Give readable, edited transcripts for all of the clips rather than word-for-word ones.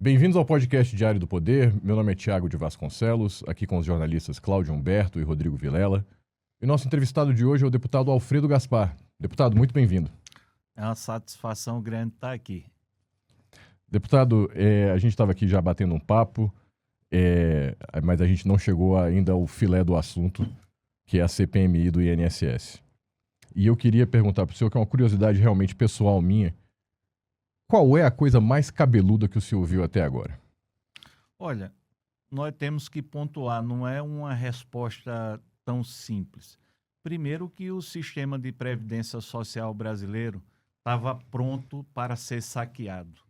Bem-vindos ao podcast Diário do Poder. Meu nome é Tiago de Vasconcelos, aqui com os jornalistas Cláudio Humberto e Rodrigo Vilela. E nosso entrevistado de hoje é o deputado Alfredo Gaspar. Deputado, muito bem-vindo. É uma satisfação grande estar aqui. Deputado, a gente estava aqui já batendo um papo, mas a gente não chegou ainda ao filé do assunto, que é a CPMI do INSS. E eu queria perguntar para o senhor, que é uma curiosidade realmente pessoal minha, qual é a coisa mais cabeluda que o senhor viu até agora? Olha, nós temos que pontuar, não é uma resposta tão simples. Primeiro que o sistema de previdência social brasileiro estava pronto para ser saqueado.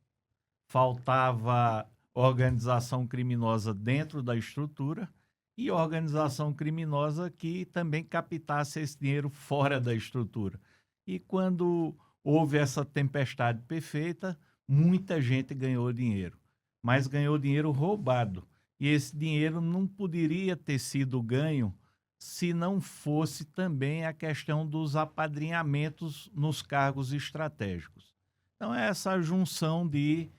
Faltava organização criminosa dentro da estrutura e organização criminosa que também captasse esse dinheiro fora da estrutura. E quando houve essa tempestade perfeita, muita gente ganhou dinheiro, mas ganhou dinheiro roubado. E esse dinheiro não poderia ter sido ganho se não fosse também a questão dos apadrinhamentos nos cargos estratégicos. Então, é essa junção de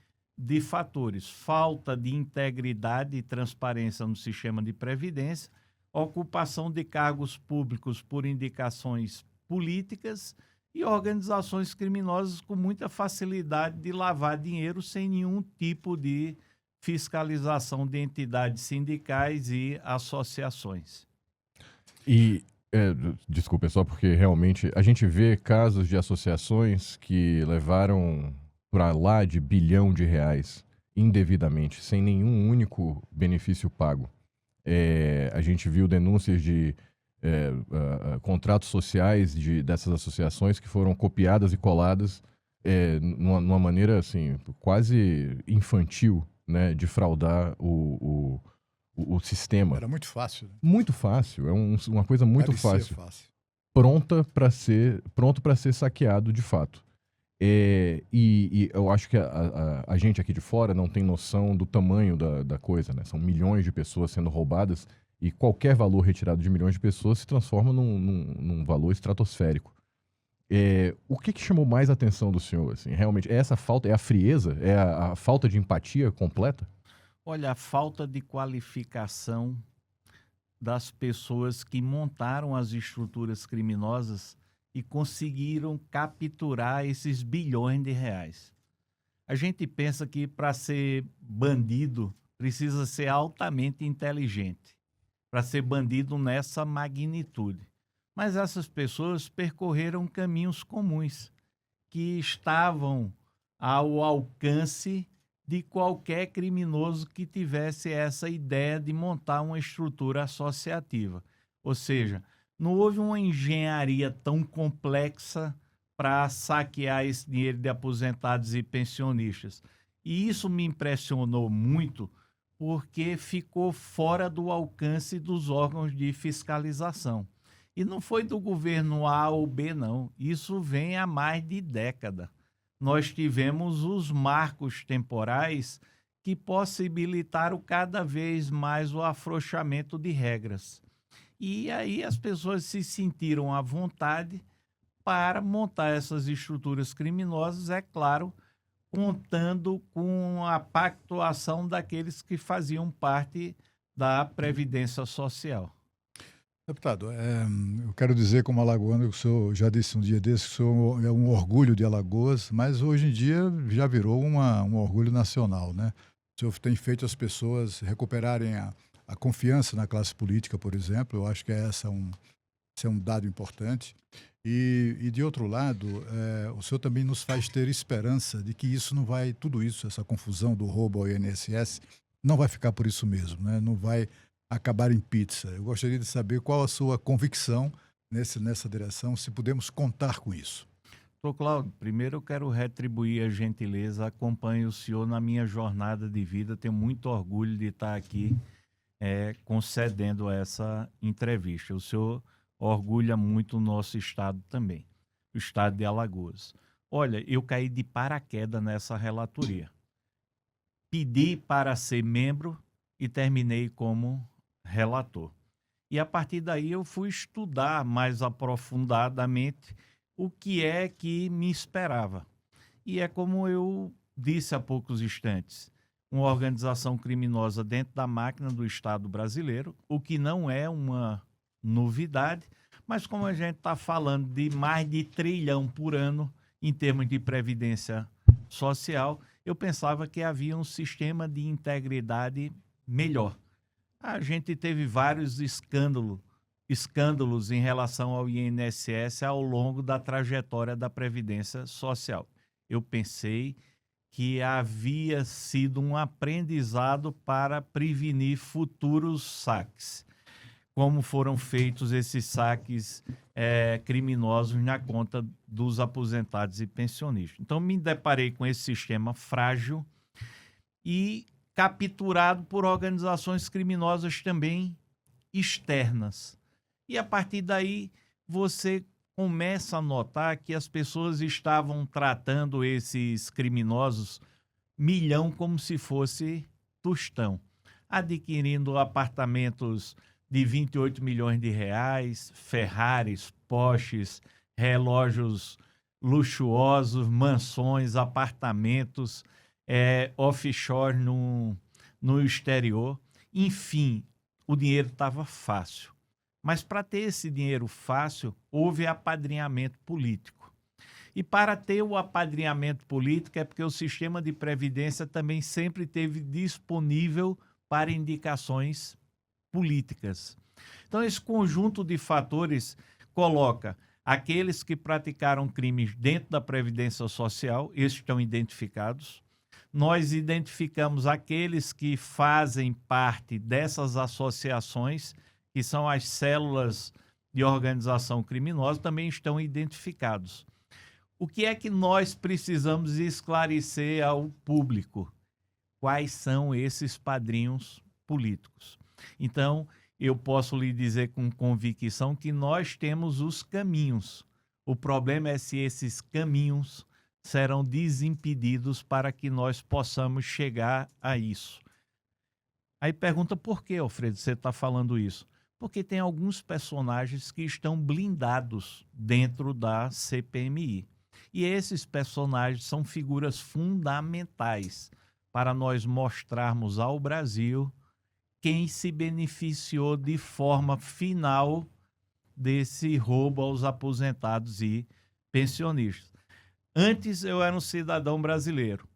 fatores: falta de integridade e transparência no sistema de previdência, ocupação de cargos públicos por indicações políticas e organizações criminosas com muita facilidade de lavar dinheiro sem nenhum tipo de fiscalização de entidades sindicais e associações. E, desculpa, é só porque realmente a gente vê casos de associações que levaram para lá de bilhão de reais indevidamente, sem nenhum único benefício pago. A gente viu denúncias de contratos sociais dessas associações que foram copiadas e coladas numa maneira assim, quase infantil, né, de fraudar o sistema. Era muito fácil, né? Muito fácil, uma coisa muito Parecia fácil, fácil. pronto para ser saqueado de fato. E eu acho que a gente aqui de fora não tem noção do tamanho da coisa, né? São milhões de pessoas sendo roubadas e qualquer valor retirado de milhões de pessoas se transforma num valor estratosférico. O que chamou mais a atenção do senhor? Assim, realmente, é essa falta, é a frieza, é a falta de empatia completa? Olha, a falta de qualificação das pessoas que montaram as estruturas criminosas e conseguiram capturar esses bilhões de reais. A gente pensa que para ser bandido precisa ser altamente inteligente, para ser bandido nessa magnitude. Mas essas pessoas percorreram caminhos comuns que estavam ao alcance de qualquer criminoso que tivesse essa ideia de montar uma estrutura associativa. Ou seja, não houve uma engenharia tão complexa para saquear esse dinheiro de aposentados e pensionistas. E isso me impressionou muito porque ficou fora do alcance dos órgãos de fiscalização. E não foi do governo A ou B, não. Isso vem há mais de década. Nós tivemos os marcos temporais que possibilitaram cada vez mais o afrouxamento de regras. E aí as pessoas se sentiram à vontade para montar essas estruturas criminosas, é claro, contando com a pactuação daqueles que faziam parte da Previdência Social. Deputado, eu quero dizer como alagoano, que o senhor já disse um dia desse, que o senhor é um orgulho de Alagoas, mas hoje em dia já virou um orgulho nacional, né? O senhor tem feito as pessoas recuperarem a confiança na classe política, por exemplo. Eu acho que esse é um dado importante. E de outro lado, o senhor também nos faz ter esperança de que isso não vai, tudo isso, essa confusão do roubo ao INSS, não vai ficar por isso mesmo, né? Não vai acabar em pizza. Eu gostaria de saber qual a sua convicção nessa direção, se podemos contar com isso. Doutor Cláudio, primeiro eu quero retribuir a gentileza, acompanho o senhor na minha jornada de vida, tenho muito orgulho de estar aqui concedendo essa entrevista. O senhor orgulha muito o nosso estado também, o estado de Alagoas. Olha, eu caí de paraquedas nessa relatoria. Pedi para ser membro e terminei como relator. E a partir daí eu fui estudar mais aprofundadamente o que é que me esperava. E é como eu disse há poucos instantes, uma organização criminosa dentro da máquina do Estado brasileiro, o que não é uma novidade, mas como a gente está falando de mais de 1 trilhão por ano em termos de previdência social, eu pensava que havia um sistema de integridade melhor. A gente teve vários escândalos em relação ao INSS ao longo da trajetória da Previdência Social. Eu pensei que havia sido um aprendizado para prevenir futuros saques, como foram feitos esses saques criminosos na conta dos aposentados e pensionistas. Então, me deparei com esse sistema frágil e capturado por organizações criminosas também externas. E a partir daí, você começa a notar que as pessoas estavam tratando esses criminosos milhão como se fosse tostão, adquirindo apartamentos de 28 milhões de reais, Ferraris, Porsches, relógios luxuosos, mansões, apartamentos, offshore no exterior. Enfim, o dinheiro estava fácil. Mas para ter esse dinheiro fácil, houve apadrinhamento político. E para ter o apadrinhamento político é porque o sistema de previdência também sempre teve disponível para indicações políticas. Então, esse conjunto de fatores coloca aqueles que praticaram crimes dentro da Previdência Social, esses estão identificados. Nós identificamos aqueles que fazem parte dessas associações, que são as células de organização criminosa, também estão identificados. O que é que nós precisamos esclarecer ao público? Quais são esses padrinhos políticos? Então, eu posso lhe dizer com convicção que nós temos os caminhos. O problema é se esses caminhos serão desimpedidos para que nós possamos chegar a isso. Aí pergunta por que, Alfredo, você está falando isso? Porque tem alguns personagens que estão blindados dentro da CPMI. E esses personagens são figuras fundamentais para nós mostrarmos ao Brasil quem se beneficiou de forma final desse roubo aos aposentados e pensionistas. Antes eu era um cidadão brasileiro.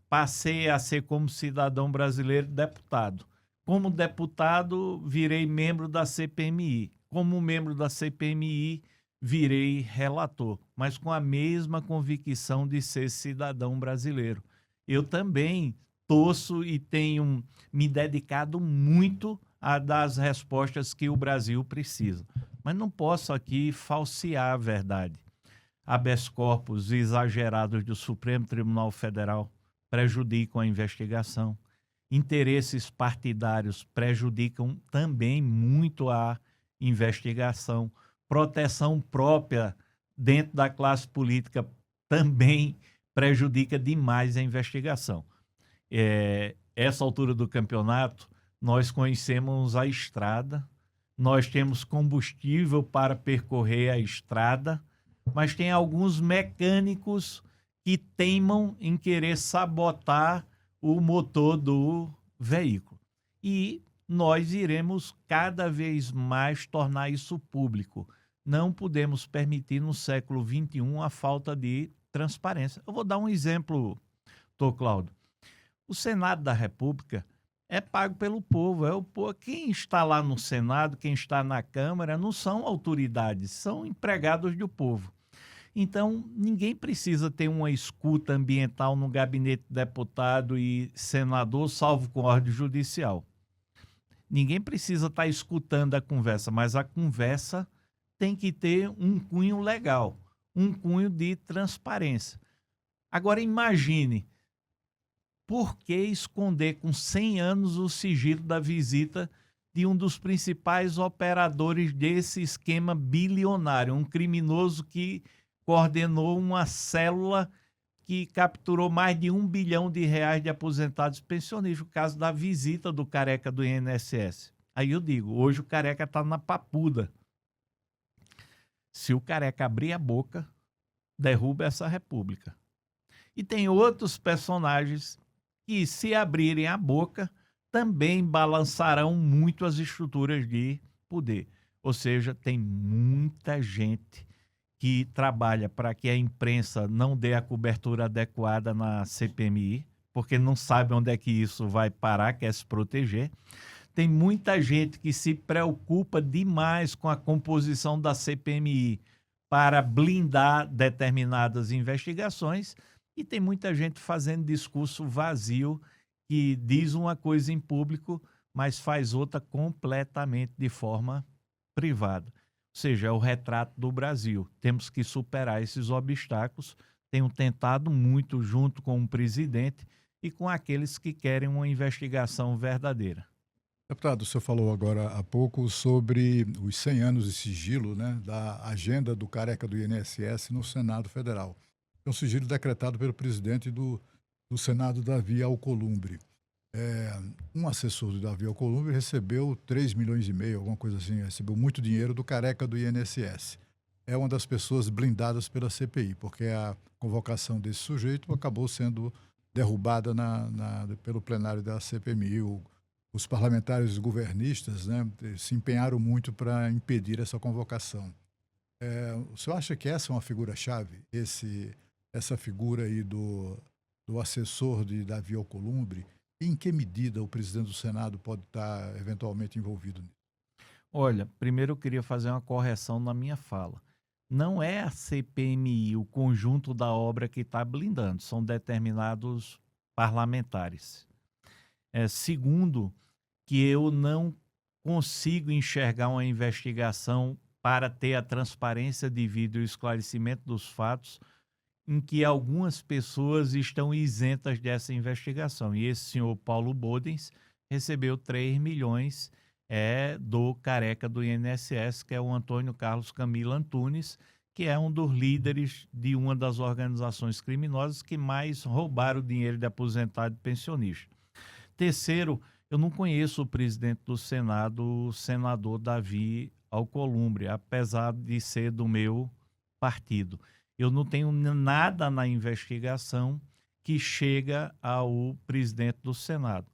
Passei a ser, como cidadão brasileiro, deputado. Como deputado, virei membro da CPMI. Como membro da CPMI, virei relator, mas com a mesma convicção de ser cidadão brasileiro. Eu também torço e tenho me dedicado muito a dar as respostas que o Brasil precisa. Mas não posso aqui falsear a verdade. Habeas corpus exagerados do Supremo Tribunal Federal prejudicam a investigação. Interesses partidários prejudicam também muito a investigação. Proteção própria dentro da classe política também prejudica demais a investigação. Essa altura do campeonato, nós conhecemos a estrada, nós temos combustível para percorrer a estrada, mas tem alguns mecânicos que teimam em querer sabotar o motor do veículo. E nós iremos cada vez mais tornar isso público. Não podemos permitir no século XXI a falta de transparência. Eu vou dar um exemplo, Dr. Cláudio. O Senado da República é pago pelo povo. Quem está lá no Senado, quem está na Câmara, não são autoridades, são empregados do povo. Então, ninguém precisa ter uma escuta ambiental no gabinete de deputado e senador, salvo com ordem judicial. Ninguém precisa estar escutando a conversa, mas a conversa tem que ter um cunho legal, um cunho de transparência. Agora, imagine, por que esconder com 100 anos o sigilo da visita de um dos principais operadores desse esquema bilionário, um criminoso que coordenou uma célula que capturou mais de R$1 bilhão de aposentados e pensionistas, o caso da visita do careca do INSS. Aí eu digo, hoje o careca está na papuda. Se o careca abrir a boca, derruba essa república. E tem outros personagens que, se abrirem a boca, também balançarão muito as estruturas de poder. Ou seja, tem muita gente que trabalha para que a imprensa não dê a cobertura adequada na CPMI, porque não sabe onde é que isso vai parar, quer se proteger. Tem muita gente que se preocupa demais com a composição da CPMI para blindar determinadas investigações, e tem muita gente fazendo discurso vazio que diz uma coisa em público, mas faz outra completamente de forma privada. Ou seja, é o retrato do Brasil. Temos que superar esses obstáculos. Tenho tentado muito junto com o presidente e com aqueles que querem uma investigação verdadeira. Deputado, o senhor falou agora há pouco sobre os 100 anos de sigilo, né, da agenda do careca do INSS no Senado Federal. É um sigilo decretado pelo presidente do Senado, Davi Alcolumbre. Um assessor do Davi Alcolumbre recebeu 3,5 milhões, alguma coisa assim, recebeu muito dinheiro do careca do INSS. É uma das pessoas blindadas pela CPI, porque a convocação desse sujeito acabou sendo derrubada pelo plenário da CPMI. Os parlamentares governistas, né, se empenharam muito para impedir essa convocação. O senhor acha que essa é uma figura-chave, essa figura aí do assessor de Davi Alcolumbre? E em que medida o presidente do Senado pode estar eventualmente envolvido nisso? Olha, primeiro eu queria fazer uma correção na minha fala. Não é a CPMI, o conjunto da obra que está blindando, são determinados parlamentares. Segundo, que eu não consigo enxergar uma investigação para ter a transparência devida e o esclarecimento dos fatos em que algumas pessoas estão isentas dessa investigação. E esse senhor Paulo Bodens recebeu 3 milhões do careca do INSS, que é o Antônio Carlos Camilo Antunes, que é um dos líderes de uma das organizações criminosas que mais roubaram o dinheiro de aposentado e pensionista. Terceiro, eu não conheço o presidente do Senado, o senador Davi Alcolumbre, apesar de ser do meu partido. Eu não tenho nada na investigação que chega ao presidente do Senado.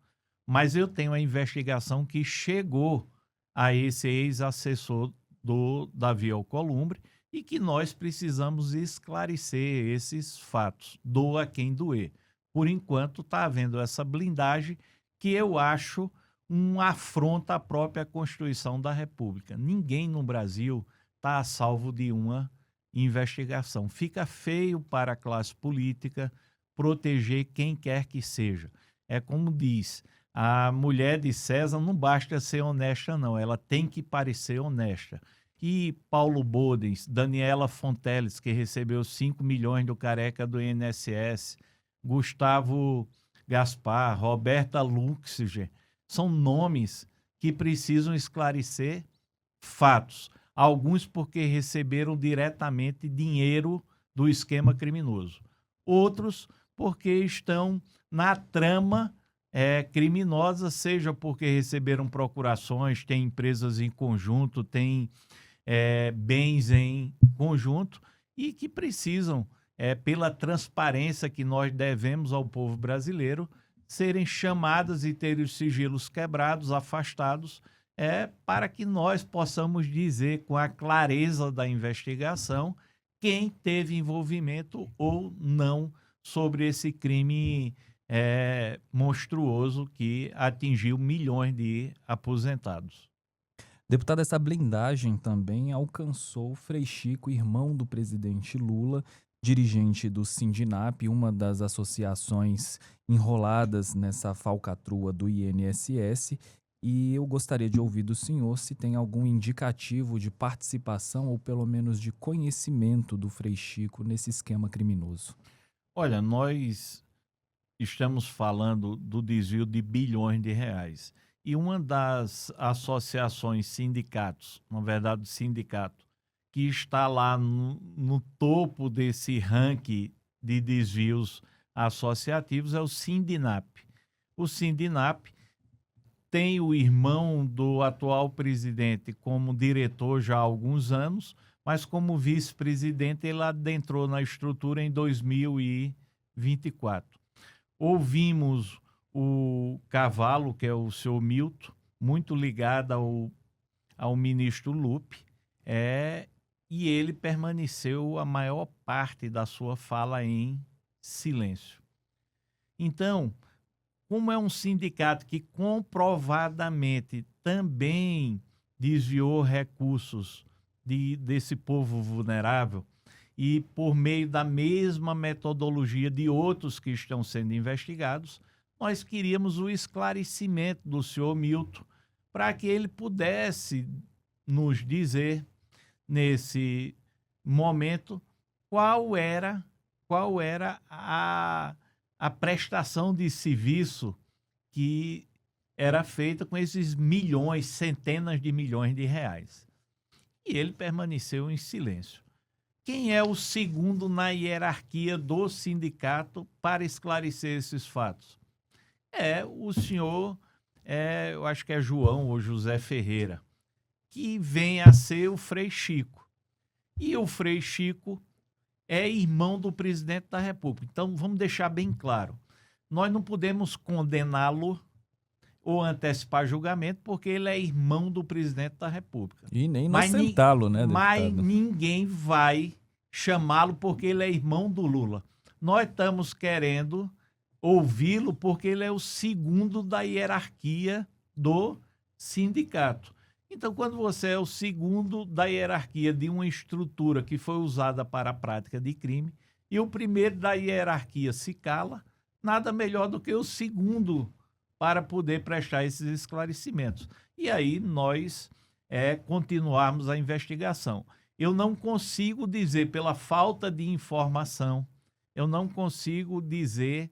Mas eu tenho a investigação que chegou a esse ex-assessor do Davi Alcolumbre e que nós precisamos esclarecer esses fatos. Doa quem doer. Por enquanto, está havendo essa blindagem que eu acho uma afronta à própria Constituição da República. Ninguém no Brasil está a salvo de uma investigação. Fica feio para a classe política proteger quem quer que seja. É como diz, a mulher de César não basta ser honesta, não. Ela tem que parecer honesta. E Paulo Bodens, Daniela Fonteles, que recebeu 5 milhões do careca do INSS, Gustavo Gaspar, Roberta Luxinger, são nomes que precisam esclarecer fatos. Alguns porque receberam diretamente dinheiro do esquema criminoso. Outros porque estão na trama criminosa, seja porque receberam procurações, têm empresas em conjunto, têm bens em conjunto e que precisam, pela transparência que nós devemos ao povo brasileiro, serem chamadas e terem os sigilos quebrados, afastados, para que nós possamos dizer com a clareza da investigação quem teve envolvimento ou não sobre esse crime monstruoso que atingiu milhões de aposentados. Deputado, essa blindagem também alcançou Frei Chico, irmão do presidente Lula, dirigente do Sindinap, uma das associações enroladas nessa falcatrua do INSS. E eu gostaria de ouvir do senhor se tem algum indicativo de participação ou pelo menos de conhecimento do Frei Chico nesse esquema criminoso. Olha, nós estamos falando do desvio de bilhões de reais. E uma das associações, sindicatos, na verdade sindicato, que está lá no topo desse ranking de desvios associativos é o Sindinap. O Sindinap tem o irmão do atual presidente como diretor já há alguns anos, mas como vice-presidente ele adentrou na estrutura em 2024. Ouvimos o cavalo, que é o senhor Milton, muito ligado ao ministro Lupe, e ele permaneceu a maior parte da sua fala em silêncio. Então, como é um sindicato que comprovadamente também desviou recursos desse povo vulnerável e por meio da mesma metodologia de outros que estão sendo investigados, nós queríamos o esclarecimento do senhor Milton para que ele pudesse nos dizer, nesse momento, qual era a prestação de serviço que era feita com esses milhões, centenas de milhões de reais. E ele permaneceu em silêncio. Quem é o segundo na hierarquia do sindicato para esclarecer esses fatos? É o senhor, eu acho que é João ou José Ferreira, que vem a ser o Frei Chico. E o Frei Chico é irmão do presidente da República. Então, vamos deixar bem claro. Nós não podemos condená-lo ou antecipar julgamento, porque ele é irmão do presidente da República. E nem inocentá-lo, né, deputado? Mas ninguém vai chamá-lo porque ele é irmão do Lula. Nós estamos querendo ouvi-lo porque ele é o segundo da hierarquia do sindicato. Então, quando você é o segundo da hierarquia de uma estrutura que foi usada para a prática de crime e o primeiro da hierarquia se cala, nada melhor do que o segundo para poder prestar esses esclarecimentos. E aí nós continuarmos a investigação. Eu não consigo dizer, pela falta de informação, eu não consigo dizer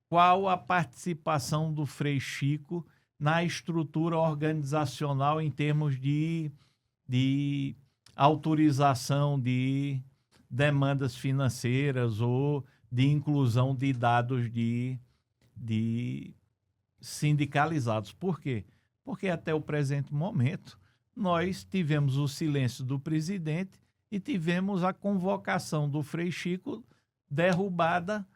qual a participação do Frei Chico na estrutura organizacional em termos de autorização de demandas financeiras ou de inclusão de dados de sindicalizados. Por quê? Porque até o presente momento nós tivemos o silêncio do presidente e tivemos a convocação do Frei Chico derrubada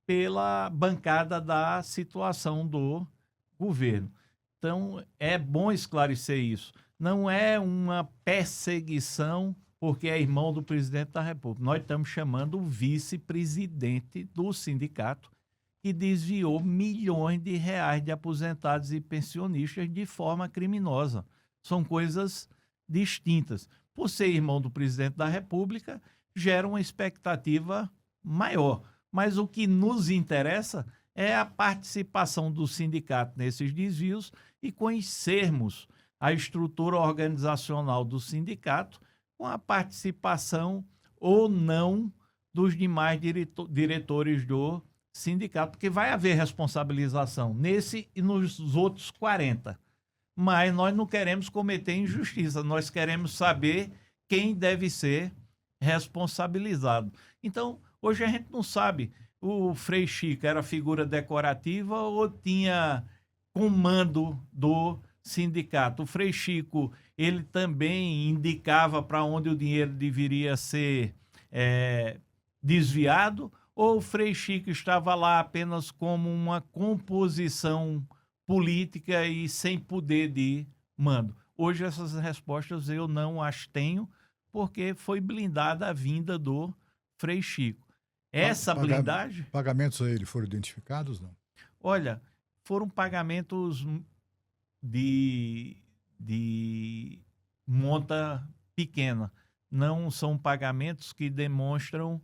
pela bancada da situação do governo. Então, é bom esclarecer isso. Não é uma perseguição porque é irmão do presidente da República. Nós estamos chamando o vice-presidente do sindicato, que desviou milhões de reais de aposentados e pensionistas de forma criminosa. São coisas distintas. Por ser irmão do presidente da República, gera uma expectativa maior. Mas o que nos interessa é a participação do sindicato nesses desvios e conhecermos a estrutura organizacional do sindicato com a participação ou não dos demais diretores do sindicato, porque vai haver responsabilização nesse e nos outros 40. Mas nós não queremos cometer injustiça, nós queremos saber quem deve ser responsabilizado. Então, hoje a gente não sabe, o Frei Chico era figura decorativa ou tinha comando do sindicato. O Frei Chico, ele também indicava para onde o dinheiro deveria ser desviado, ou o Frei Chico estava lá apenas como uma composição política e sem poder de mando? Hoje essas respostas eu não as tenho, porque foi blindada a vinda do Frei Chico. Essa blindagem... Pagamentos a ele foram identificados, não? Olha, foram pagamentos de monta pequena. Não são pagamentos que demonstram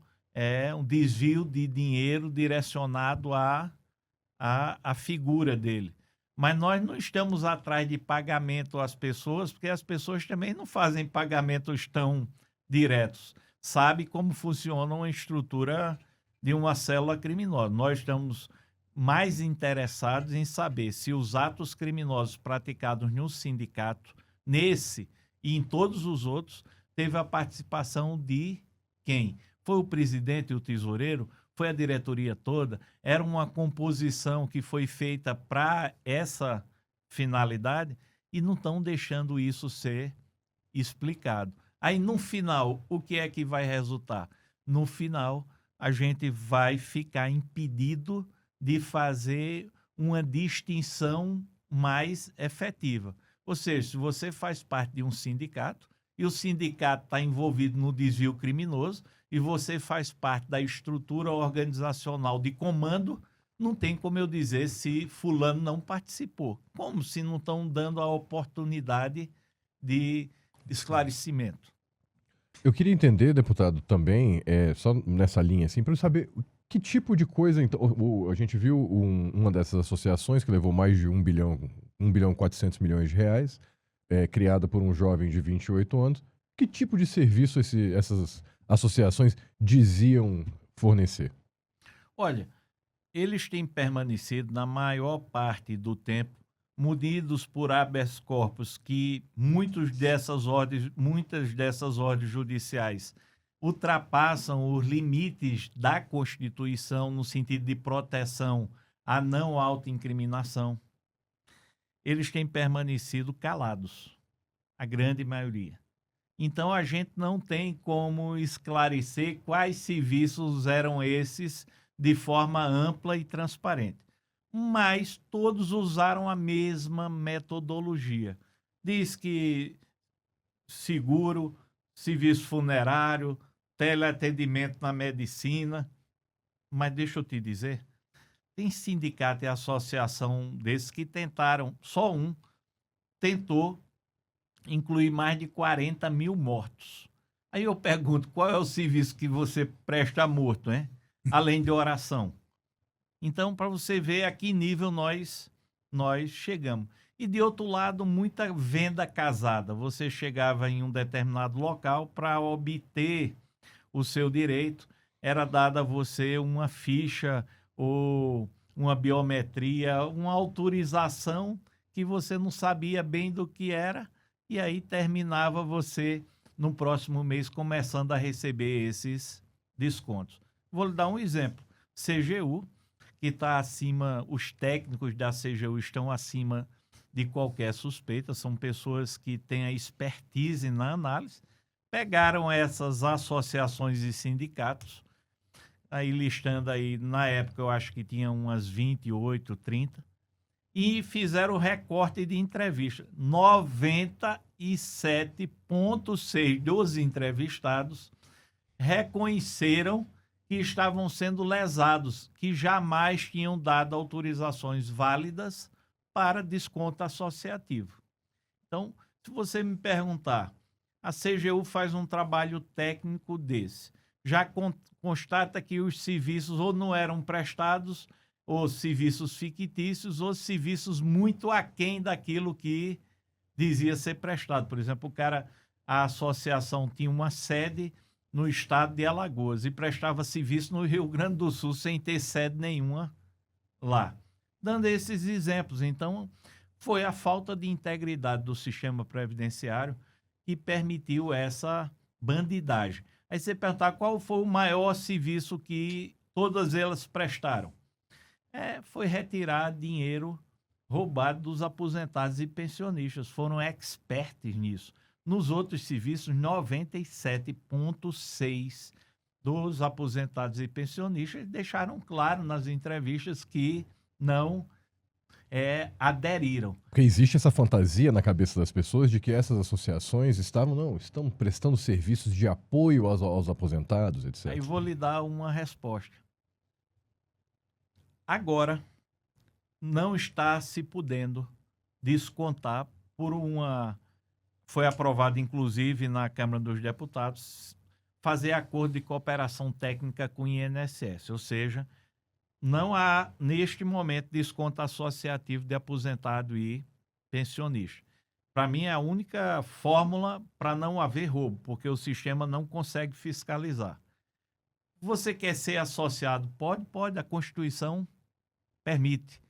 um desvio de dinheiro direcionado à figura dele. Mas nós não estamos atrás de pagamento às pessoas, porque as pessoas também não fazem pagamentos tão diretos. Sabe como funciona uma estrutura de uma célula criminosa. Nós estamos mais interessados em saber se os atos criminosos praticados no sindicato, nesse e em todos os outros, teve a participação de quem? Foi o presidente e o tesoureiro? Foi a diretoria toda? Era uma composição que foi feita para essa finalidade e não estão deixando isso ser explicado. Aí, no final, o que é que vai resultar? No final, a gente vai ficar impedido de fazer uma distinção mais efetiva. Ou seja, se você faz parte de um sindicato e o sindicato está envolvido no desvio criminoso e você faz parte da estrutura organizacional de comando, não tem como eu dizer se fulano não participou. Como se não estão dando a oportunidade de esclarecimento. Eu queria entender, deputado, também, só nessa linha, assim, para eu saber que tipo de coisa. Então, a gente viu uma dessas associações que levou mais de 1 bilhão e 400 milhões de reais, criada por um jovem de 28 anos. Que tipo de serviço essas associações diziam fornecer? Olha, eles têm permanecido na maior parte do tempo munidos por habeas corpus que muitas dessas ordens judiciais ultrapassam os limites da Constituição no sentido de proteção à não autoincriminação. Eles têm permanecido calados, a grande maioria. Então a gente não tem como esclarecer quais serviços eram esses de forma ampla e transparente. Mas todos usaram a mesma metodologia. Diz que seguro, serviço funerário, teleatendimento na medicina. Mas deixa eu te dizer, tem sindicato e associação desses que tentaram, só um tentou incluir mais de 40 mil mortos. Aí eu pergunto, qual é o serviço que você presta morto, né? Além de oração. Então, para você ver a que nível nós chegamos. E, de outro lado, muita venda casada. Você chegava em um determinado local para obter o seu direito, era dada a você uma ficha ou uma biometria, uma autorização que você não sabia bem do que era, e aí terminava você, no próximo mês, começando a receber esses descontos. Vou lhe dar um exemplo. CGU, que está acima, os técnicos da CGU estão acima de qualquer suspeita, são pessoas que têm a expertise na análise, pegaram essas associações e sindicatos, aí listando aí, na época eu acho que tinha umas 28, 30, e fizeram o recorte de entrevista. 97,6% dos entrevistados reconheceram que estavam sendo lesados, que jamais tinham dado autorizações válidas para desconto associativo. Então, se você me perguntar, a CGU faz um trabalho técnico desse, já constata que os serviços ou não eram prestados, ou serviços fictícios, ou serviços muito aquém daquilo que dizia ser prestado. Por exemplo, a associação tinha uma sede no estado de Alagoas e prestava serviço no Rio Grande do Sul sem ter sede nenhuma lá. Dando esses exemplos, então, foi a falta de integridade do sistema previdenciário que permitiu essa bandidagem. Aí você perguntar qual foi o maior serviço que todas elas prestaram. Foi retirar dinheiro roubado dos aposentados e pensionistas. Foram expertos nisso. Nos outros serviços, 97,6% dos aposentados e pensionistas deixaram claro nas entrevistas que não aderiram. Porque existe essa fantasia na cabeça das pessoas de que essas associações estão prestando serviços de apoio aos aposentados, etc. Aí vou lhe dar uma resposta. Agora, não está se podendo descontar por uma... Foi aprovado, inclusive, na Câmara dos Deputados, fazer acordo de cooperação técnica com o INSS, ou seja, não há, neste momento, desconto associativo de aposentado e pensionista. Para mim, é a única fórmula para não haver roubo, porque o sistema não consegue fiscalizar. Você quer ser associado? Pode, a Constituição permite.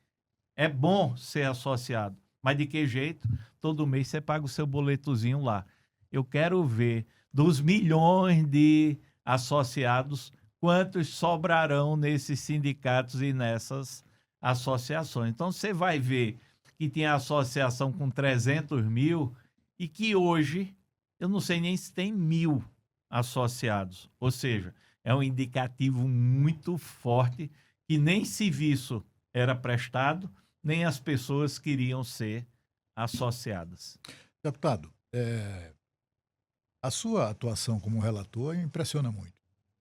É bom ser associado, mas de que jeito? Todo mês você paga o seu boletozinho lá. Eu quero ver dos milhões de associados, quantos sobrarão nesses sindicatos e nessas associações. Então, você vai ver que tem associação com 300 mil e que hoje, eu não sei nem se tem 1.000 associados. Ou seja, é um indicativo muito forte que nem serviço era prestado, nem as pessoas queriam ser associadas. Deputado, a sua atuação como relator impressiona muito.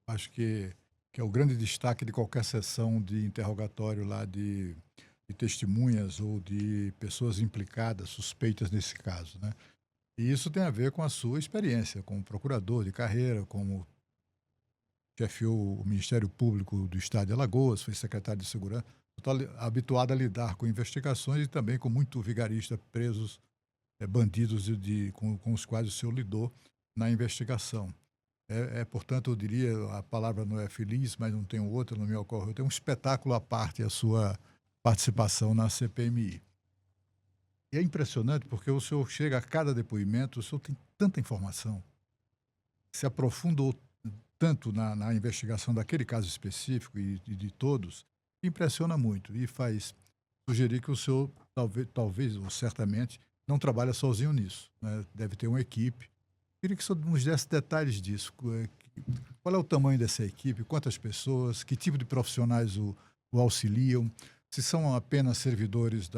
Acho que é o grande destaque de qualquer sessão de interrogatório lá de testemunhas ou de pessoas implicadas, suspeitas nesse caso, né? E isso tem a ver com a sua experiência como procurador de carreira, como chefiou o Ministério Público do Estado de Alagoas, foi secretário de Segurança, está habituado a lidar com investigações e também com muito vigarista presos, bandidos com os quais o senhor lidou na investigação. Portanto, eu diria, a palavra não é feliz, mas não tem outra, não me ocorre. Tem um espetáculo à parte a sua participação na CPMI. E é impressionante porque o senhor chega a cada depoimento, o senhor tem tanta informação, se aprofundou tanto na investigação daquele caso específico e de todos, que impressiona muito e faz sugerir que o senhor, talvez ou certamente, não trabalha sozinho nisso, né? Deve ter uma equipe. Queria que o senhor nos desse detalhes disso. Qual é o tamanho dessa equipe? Quantas pessoas? Que tipo de profissionais o auxiliam? Se são apenas servidores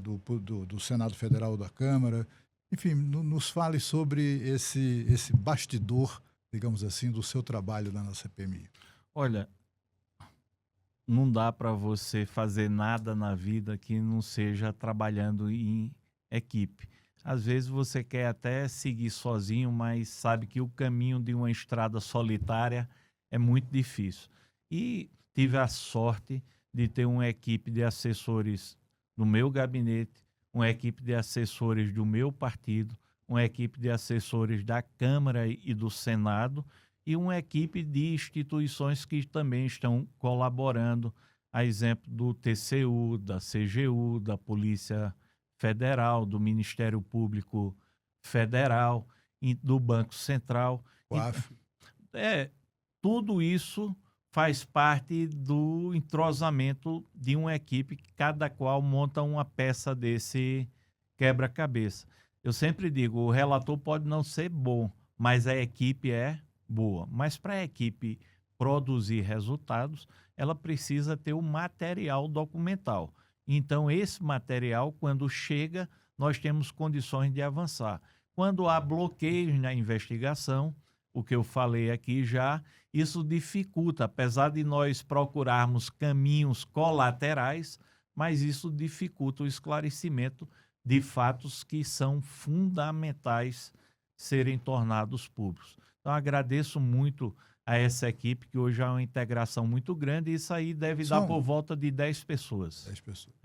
do Senado Federal ou da Câmara? Enfim, nos fale sobre esse bastidor, digamos assim, do seu trabalho lá na CPMI. Olha, não dá para você fazer nada na vida que não seja trabalhando em equipe. Às vezes você quer até seguir sozinho, mas sabe que o caminho de uma estrada solitária é muito difícil. E tive a sorte de ter uma equipe de assessores do meu gabinete, uma equipe de assessores do meu partido, uma equipe de assessores da Câmara e do Senado e uma equipe de instituições que também estão colaborando, a exemplo do TCU, da CGU, da Polícia Federal, do Ministério Público Federal, do Banco Central. Tudo isso faz parte do entrosamento de uma equipe que cada qual monta uma peça desse quebra-cabeça. Eu sempre digo, o relator pode não ser bom, mas a equipe é boa. Mas para a equipe produzir resultados, ela precisa ter o material documental. Então, esse material, quando chega, nós temos condições de avançar. Quando há bloqueios na investigação, o que eu falei aqui já, isso dificulta, apesar de nós procurarmos caminhos colaterais, mas isso dificulta o esclarecimento de fatos que são fundamentais serem tornados públicos. Então, agradeço muito a essa equipe, que hoje há uma integração muito grande, e isso aí deve dar por volta de 10 pessoas. 10 pessoas.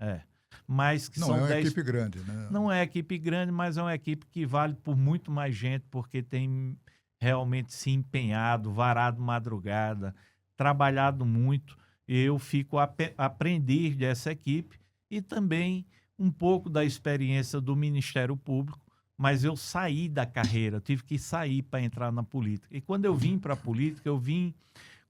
Mas que não são é uma 10... equipe grande, né? Não é equipe grande, mas é uma equipe que vale por muito mais gente, porque tem realmente se empenhado, varado madrugada, trabalhado muito. Eu fico aprendiz dessa equipe e também um pouco da experiência do Ministério Público, mas eu saí da carreira, tive que sair para entrar na política. E quando eu vim para a política, eu vim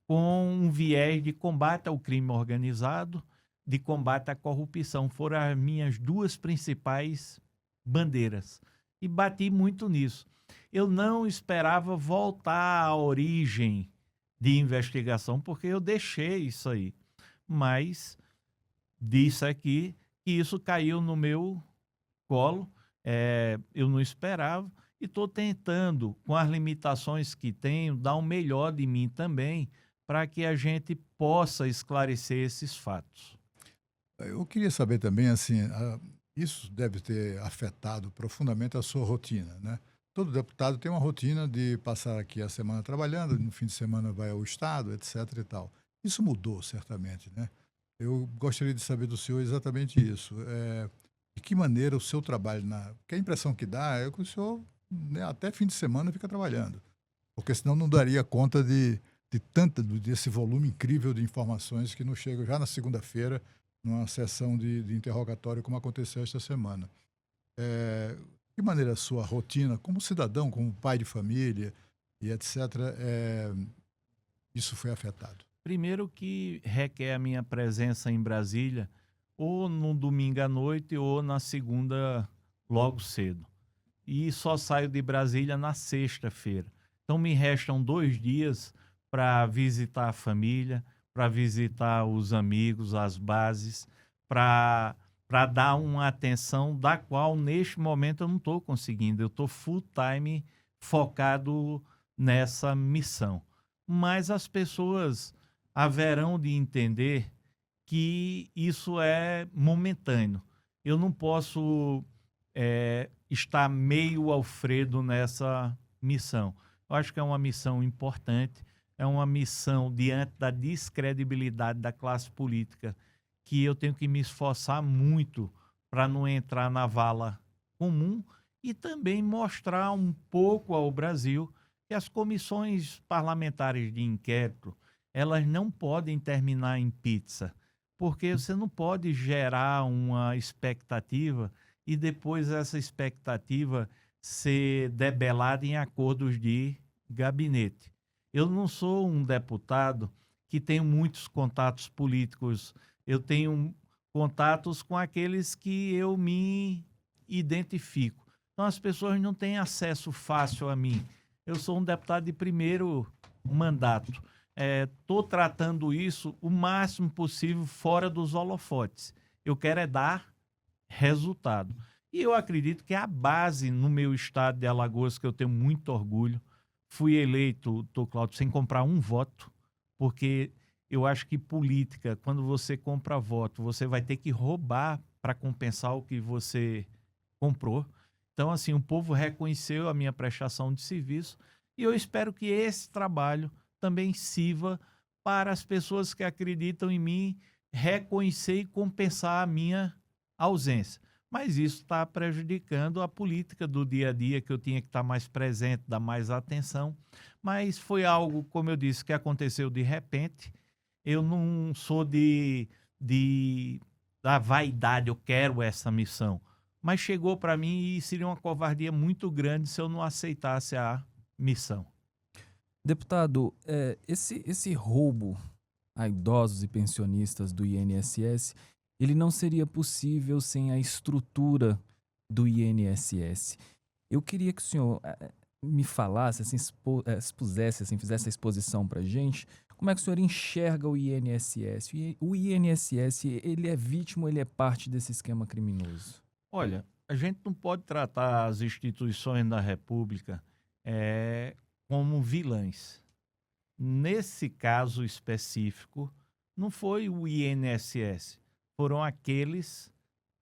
com um viés de combate ao crime organizado, de combate à corrupção. Foram as minhas duas principais bandeiras. E bati muito nisso. Eu não esperava voltar à origem de investigação, porque eu deixei isso aí. Mas disse aqui que isso caiu no meu colo. Eu não esperava e estou tentando, com as limitações que tenho, dar o melhor de mim também, para que a gente possa esclarecer esses fatos. Eu queria saber também, assim, isso deve ter afetado profundamente a sua rotina, né? Todo deputado tem uma rotina de passar aqui a semana trabalhando, no fim de semana vai ao Estado, etc. e tal. Isso mudou, certamente, né? Eu gostaria de saber do senhor exatamente isso. De que maneira o seu trabalho, porque a impressão que dá é que o senhor, né, até fim de semana fica trabalhando, porque senão não daria conta desse volume incrível de informações que nos chegam já na segunda-feira, numa sessão de interrogatório, como aconteceu esta semana. De que maneira a sua rotina, como cidadão, como pai de família e etc., isso foi afetado? Primeiro que requer a minha presença em Brasília, ou no domingo à noite ou na segunda logo cedo. E só saio de Brasília na sexta-feira. Então me restam 2 dias para visitar a família, para visitar os amigos, as bases, para dar uma atenção da qual, neste momento, eu não estou conseguindo. Eu estou full time focado nessa missão. Mas as pessoas haverão de entender que isso é momentâneo. Eu não posso estar meio Alfredo nessa missão. Eu acho que é uma missão importante, é uma missão diante da descredibilidade da classe política, que eu tenho que me esforçar muito para não entrar na vala comum e também mostrar um pouco ao Brasil que as comissões parlamentares de inquérito, elas não podem terminar em pizza, porque você não pode gerar uma expectativa e depois essa expectativa ser debelada em acordos de gabinete. Eu não sou um deputado que tem muitos contatos políticos, eu tenho contatos com aqueles que eu me identifico. Então as pessoas não têm acesso fácil a mim. Eu sou um deputado de primeiro mandato. Estou tratando isso o máximo possível fora dos holofotes. Eu quero é dar resultado. E eu acredito que a base no meu estado de Alagoas, que eu tenho muito orgulho, fui eleito, Cláudio, sem comprar um voto, porque eu acho que política, quando você compra voto, você vai ter que roubar para compensar o que você comprou. Então, assim, o povo reconheceu a minha prestação de serviço e eu espero que esse trabalho também sirva para as pessoas que acreditam em mim reconhecer e compensar a minha ausência. Mas isso está prejudicando a política do dia a dia, que eu tinha que estar mais presente, dar mais atenção. Mas foi algo, como eu disse, que aconteceu de repente. Eu não sou da vaidade, eu quero essa missão. Mas chegou para mim e seria uma covardia muito grande se eu não aceitasse a missão. Deputado, esse roubo a idosos e pensionistas do INSS, ele não seria possível sem a estrutura do INSS. Eu queria que o senhor me falasse, assim, expusesse, assim, fizesse a exposição para a gente, como é que o senhor enxerga o INSS? O INSS, ele é vítima ou ele é parte desse esquema criminoso? Olha, a gente não pode tratar as instituições da República como vilãs. Nesse caso específico, não foi o INSS, foram aqueles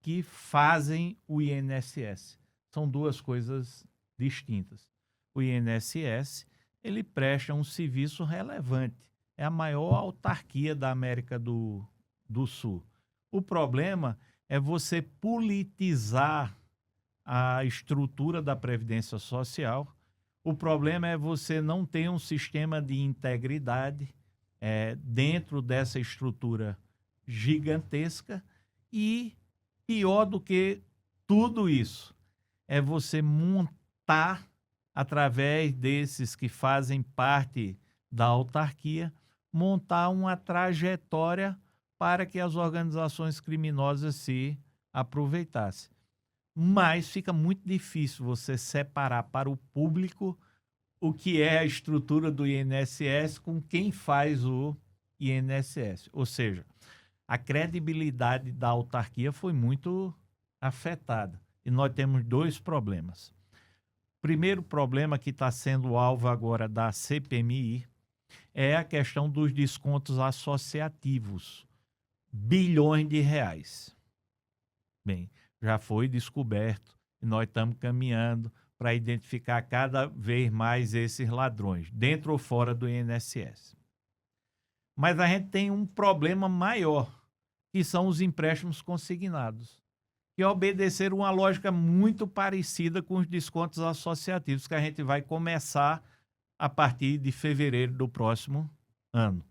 que fazem o INSS. São duas coisas distintas. O INSS, ele presta um serviço relevante. É a maior autarquia da América do Sul. O problema é você politizar a estrutura da Previdência Social. O problema é você não ter um sistema de integridade dentro dessa estrutura gigantesca e, pior do que tudo isso, é você montar, através desses que fazem parte da autarquia, montar uma trajetória para que as organizações criminosas se aproveitassem. Mas fica muito difícil você separar para o público o que é a estrutura do INSS com quem faz o INSS. Ou seja, a credibilidade da autarquia foi muito afetada. E nós temos dois problemas. O primeiro problema, que está sendo alvo agora da CPMI, é a questão dos descontos associativos. Bilhões de reais. Bem, já foi descoberto e nós estamos caminhando para identificar cada vez mais esses ladrões, dentro ou fora do INSS. Mas a gente tem um problema maior, que são os empréstimos consignados, que obedeceram uma lógica muito parecida com os descontos associativos, que a gente vai começar a partir de fevereiro do próximo ano.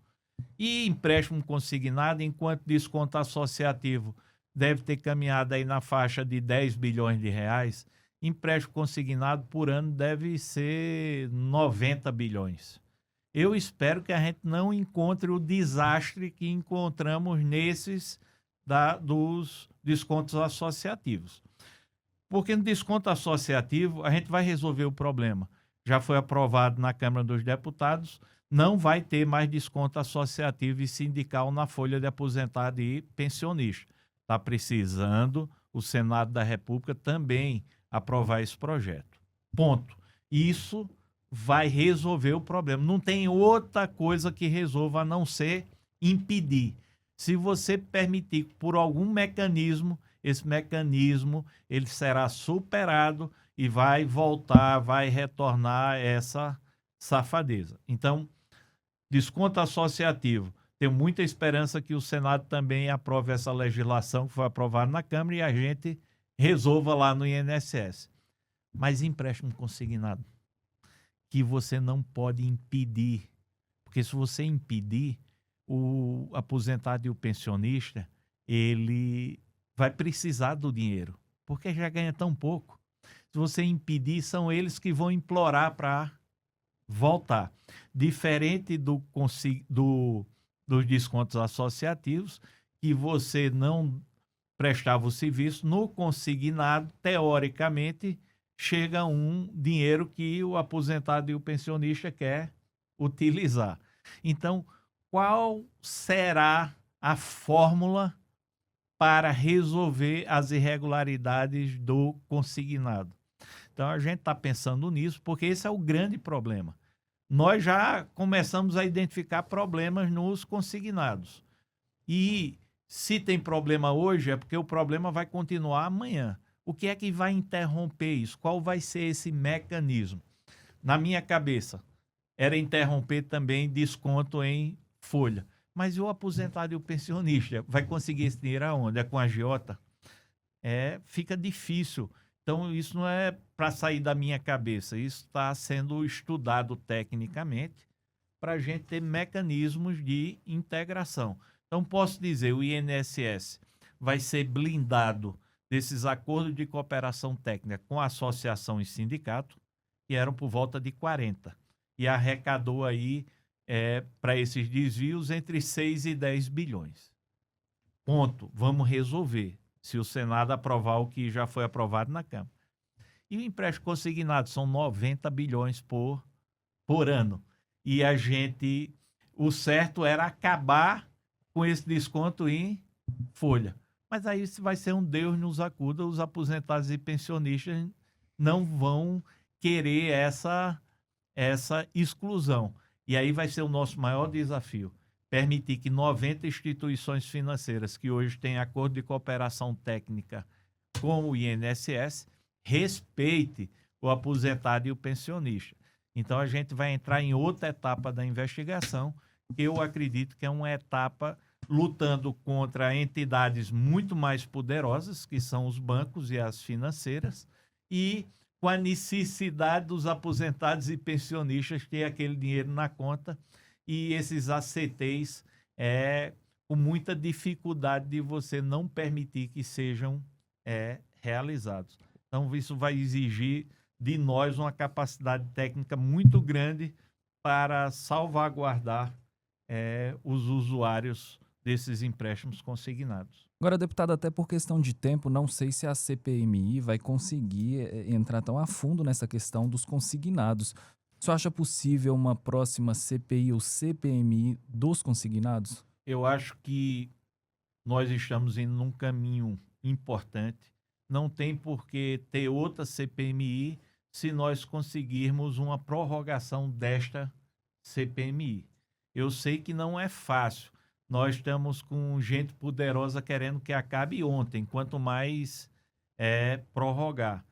E empréstimo consignado, enquanto desconto associativo deve ter caminhado aí na faixa de 10 bilhões de reais, empréstimo consignado por ano deve ser 90 bilhões. Eu espero que a gente não encontre o desastre que encontramos nesses dos descontos associativos. Porque no desconto associativo a gente vai resolver o problema. Já foi aprovado na Câmara dos Deputados não vai ter mais desconto associativo e sindical na folha de aposentado e pensionista. Está precisando o Senado da República também aprovar esse projeto. Ponto. Isso vai resolver o problema. Não tem outra coisa que resolva a não ser impedir. Se você permitir por algum mecanismo, esse mecanismo ele será superado e vai voltar, vai retornar essa safadeza. Então, desconto associativo. Tenho muita esperança que o Senado também aprove essa legislação que foi aprovada na Câmara e a gente resolva lá no INSS. Mas empréstimo consignado, que você não pode impedir, porque se você impedir, o aposentado e o pensionista, ele vai precisar do dinheiro, porque já ganha tão pouco. Se você impedir, são eles que vão implorar para voltar. Diferente dos descontos associativos, que você não prestava o serviço, no consignado, teoricamente, chega um dinheiro que o aposentado e o pensionista quer utilizar. Então, qual será a fórmula para resolver as irregularidades do consignado? Então, a gente está pensando nisso, porque esse é o grande problema. Nós já começamos a identificar problemas nos consignados. E se tem problema hoje, é porque o problema vai continuar amanhã. O que é que vai interromper isso? Qual vai ser esse mecanismo? Na minha cabeça, era interromper também desconto em folha. Mas e o aposentado e o pensionista? Vai conseguir esse dinheiro aonde? É com a agiota? Fica difícil. Então, isso não é para sair da minha cabeça. Isso está sendo estudado tecnicamente para a gente ter mecanismos de integração. Então, posso dizer, o INSS vai ser blindado desses acordos de cooperação técnica com a associação e sindicato, que eram por volta de 40, e arrecadou aí, para esses desvios, entre 6 e 10 bilhões. Ponto. Vamos resolver, se o Senado aprovar o que já foi aprovado na Câmara. E o empréstimo consignado são 90 bilhões por ano. E o certo era acabar com esse desconto em folha. Mas aí vai ser um Deus nos acuda, os aposentados e pensionistas não vão querer essa exclusão. E aí vai ser o nosso maior desafio, permitir que 90 instituições financeiras que hoje têm acordo de cooperação técnica com o INSS respeite o aposentado e o pensionista. Então a gente vai entrar em outra etapa da investigação, que eu acredito que é uma etapa lutando contra entidades muito mais poderosas, que são os bancos e as financeiras, e com a necessidade dos aposentados e pensionistas ter aquele dinheiro na conta, e esses ACTs com muita dificuldade de você não permitir que sejam realizados. Então, isso vai exigir de nós uma capacidade técnica muito grande para salvaguardar os usuários desses empréstimos consignados. Agora, deputado, até por questão de tempo, não sei se a CPMI vai conseguir entrar tão a fundo nessa questão dos consignados. O senhor acha possível uma próxima CPI ou CPMI dos consignados? Eu acho que nós estamos indo num caminho importante. Não tem por que ter outra CPMI se nós conseguirmos uma prorrogação desta CPMI. Eu sei que não é fácil. Nós estamos com gente poderosa querendo que acabe ontem, quanto mais prorrogar.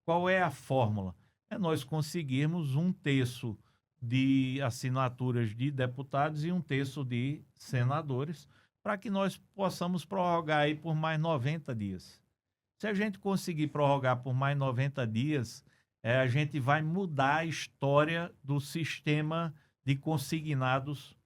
Qual é a fórmula? É nós conseguirmos 1/3 de assinaturas de deputados e 1/3 de senadores, para que nós possamos prorrogar aí por mais 90 dias. Se a gente conseguir prorrogar por mais 90 dias, a gente vai mudar a história do sistema de consignados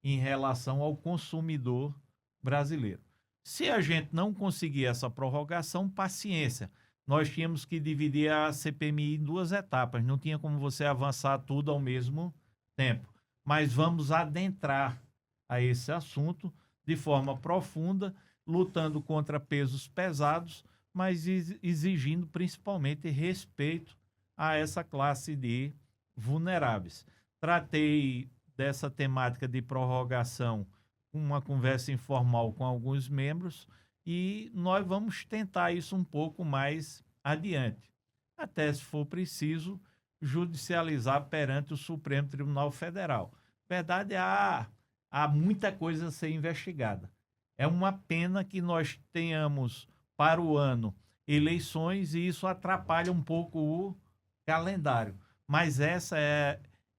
em relação ao consumidor brasileiro. Se a gente não conseguir essa prorrogação, paciência. Nós tínhamos que dividir a CPMI em 2 etapas. Não tinha como você avançar tudo ao mesmo tempo. Mas vamos adentrar a esse assunto de forma profunda, lutando contra pesos pesados, mas exigindo principalmente respeito a essa classe de vulneráveis. tratei dessa temática de prorrogação, uma conversa informal com alguns membros, e nós vamos tentar isso um pouco mais adiante, até se for preciso judicializar perante o Supremo Tribunal Federal. Verdade, há muita coisa a ser investigada. É uma pena que nós tenhamos para o ano eleições e isso atrapalha um pouco o calendário. Mas essa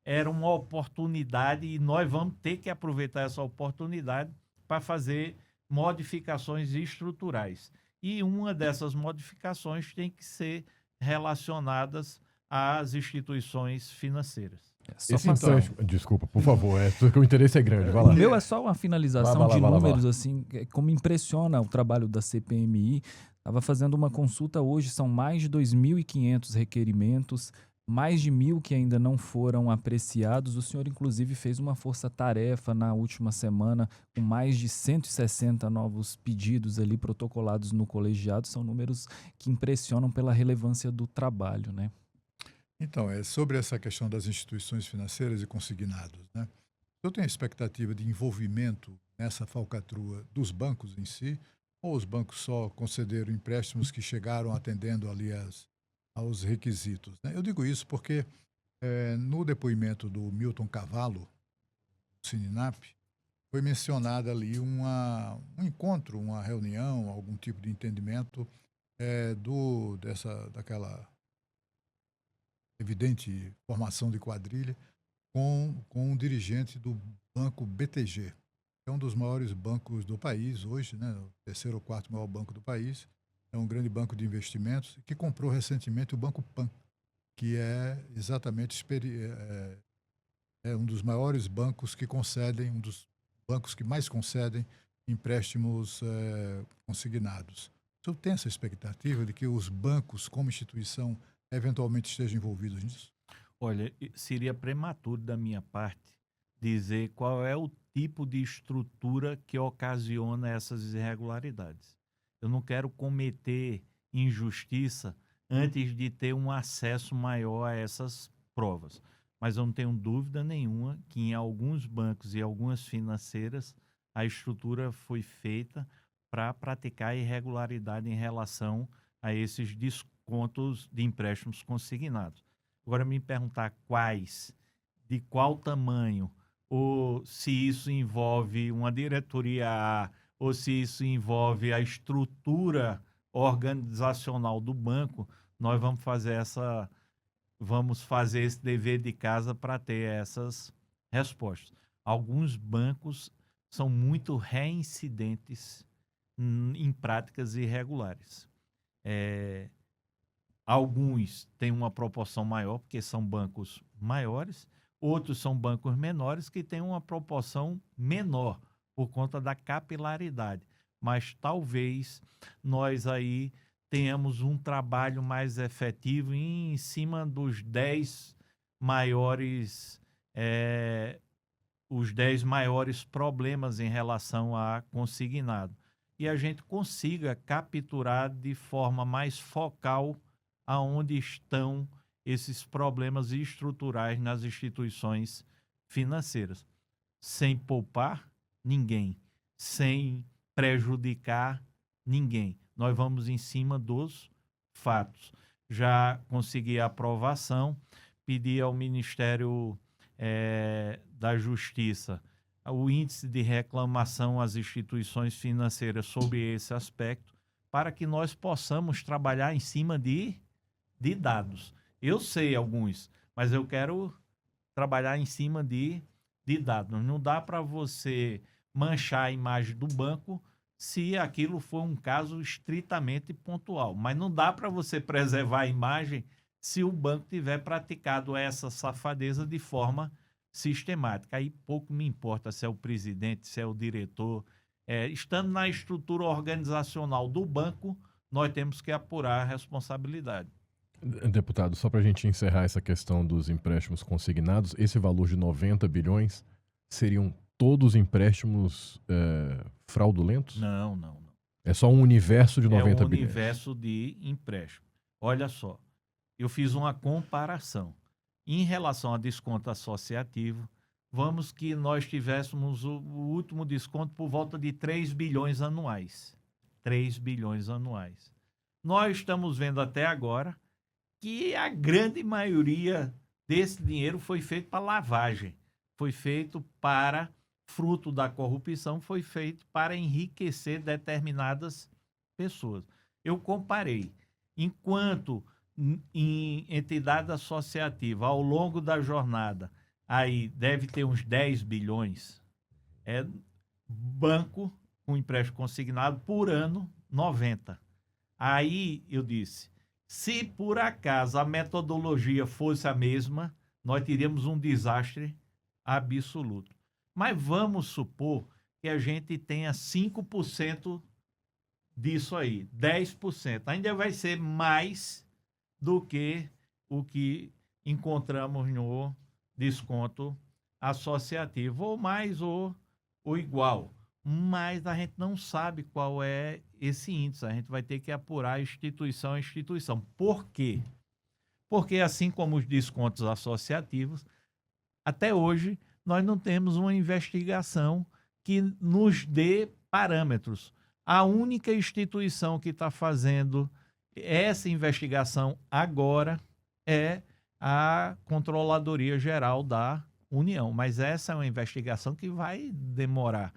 era uma oportunidade e nós vamos ter que aproveitar essa oportunidade para fazer modificações estruturais. E uma dessas modificações tem que ser relacionadas às instituições financeiras. Desculpa, por favor, porque o interesse é grande. Vai lá. O meu é só uma finalização Vai lá, de vai lá, números, assim, como impressiona o trabalho da CPMI. Estava fazendo uma consulta hoje, são mais de 2.500 requerimentos, mais de 1.000 que ainda não foram apreciados. O senhor, inclusive, fez uma força-tarefa na última semana, com mais de 160 novos pedidos ali protocolados no colegiado. São números que impressionam pela relevância do trabalho, né? Então, sobre essa questão das instituições financeiras e consignados, né? Eu tenho a expectativa de envolvimento nessa falcatrua dos bancos em si, ou os bancos só concederam empréstimos que chegaram atendendo ali aos requisitos, né? Eu digo isso porque no depoimento do Milton Cavallo, do Sininap, foi mencionada ali um encontro, uma reunião, algum tipo de entendimento daquela evidente formação de quadrilha com um dirigente do Banco BTG, que é um dos maiores bancos do país hoje, né? O terceiro ou quarto maior banco do país. É um grande banco de investimentos que comprou recentemente o Banco Pan, que é exatamente um dos maiores bancos que concedem, um dos bancos que mais concedem empréstimos consignados. O senhor tem essa expectativa de que os bancos, como instituição, eventualmente estejam envolvidos nisso? Olha, seria prematuro da minha parte dizer qual é o tipo de estrutura que ocasiona essas irregularidades. Eu não quero cometer injustiça antes de ter um acesso maior a essas provas. Mas eu não tenho dúvida nenhuma que em alguns bancos e algumas financeiras a estrutura foi feita para praticar irregularidade em relação a esses descontos de empréstimos consignados. Agora, me perguntar quais, de qual tamanho, ou se isso envolve uma diretoria A, ou se isso envolve a estrutura organizacional do banco, nós vamos fazer esse dever de casa para ter essas respostas. Alguns bancos são muito reincidentes em práticas irregulares. Alguns têm uma proporção maior, porque são bancos maiores, outros são bancos menores que têm uma proporção menor, por conta da capilaridade. Mas talvez nós aí tenhamos um trabalho mais efetivo em cima dos 10 maiores, os 10 maiores problemas em relação a consignado. E a gente consiga capturar de forma mais focal aonde estão esses problemas estruturais nas instituições financeiras, sem poupar ninguém, sem prejudicar ninguém. Nós vamos em cima dos fatos. Já consegui a aprovação, pedi ao Ministério da Justiça o índice de reclamação às instituições financeiras sobre esse aspecto, para que nós possamos trabalhar em cima de dados. Eu sei alguns, mas eu quero trabalhar em cima de dados. Não dá para você manchar a imagem do banco se aquilo for um caso estritamente pontual. Mas não dá para você preservar a imagem se o banco tiver praticado essa safadeza de forma sistemática. Aí pouco me importa se é o presidente, se é o diretor. Estando na estrutura organizacional do banco, nós temos que apurar a responsabilidade. Deputado, só para a gente encerrar essa questão dos empréstimos consignados, esse valor de 90 bilhões seriam todos empréstimos fraudulentos? Não. É só um universo de 90 bilhões? É um universo de empréstimo. Olha só, eu fiz uma comparação. Em relação a desconto associativo, vamos que nós tivéssemos o último desconto por volta de 3 bilhões anuais. 3 bilhões anuais. Nós estamos vendo até agora que a grande maioria desse dinheiro foi feito para lavagem, foi feito para, fruto da corrupção, foi feito para enriquecer determinadas pessoas. Eu comparei, enquanto em entidade associativa, ao longo da jornada, aí deve ter uns 10 bilhões, banco com empréstimo consignado por ano, 90. Aí eu disse, se por acaso a metodologia fosse a mesma, nós teríamos um desastre absoluto. Mas vamos supor que a gente tenha 5% disso aí, 10%. Ainda vai ser mais do que o que encontramos no desconto associativo, ou mais ou igual. Mas a gente não sabe qual é esse índice. A gente vai ter que apurar instituição a instituição. Por quê? Porque, assim como os descontos associativos, até hoje nós não temos uma investigação que nos dê parâmetros. A única instituição que está fazendo essa investigação agora é a Controladoria Geral da União. Mas essa é uma investigação que vai demorar.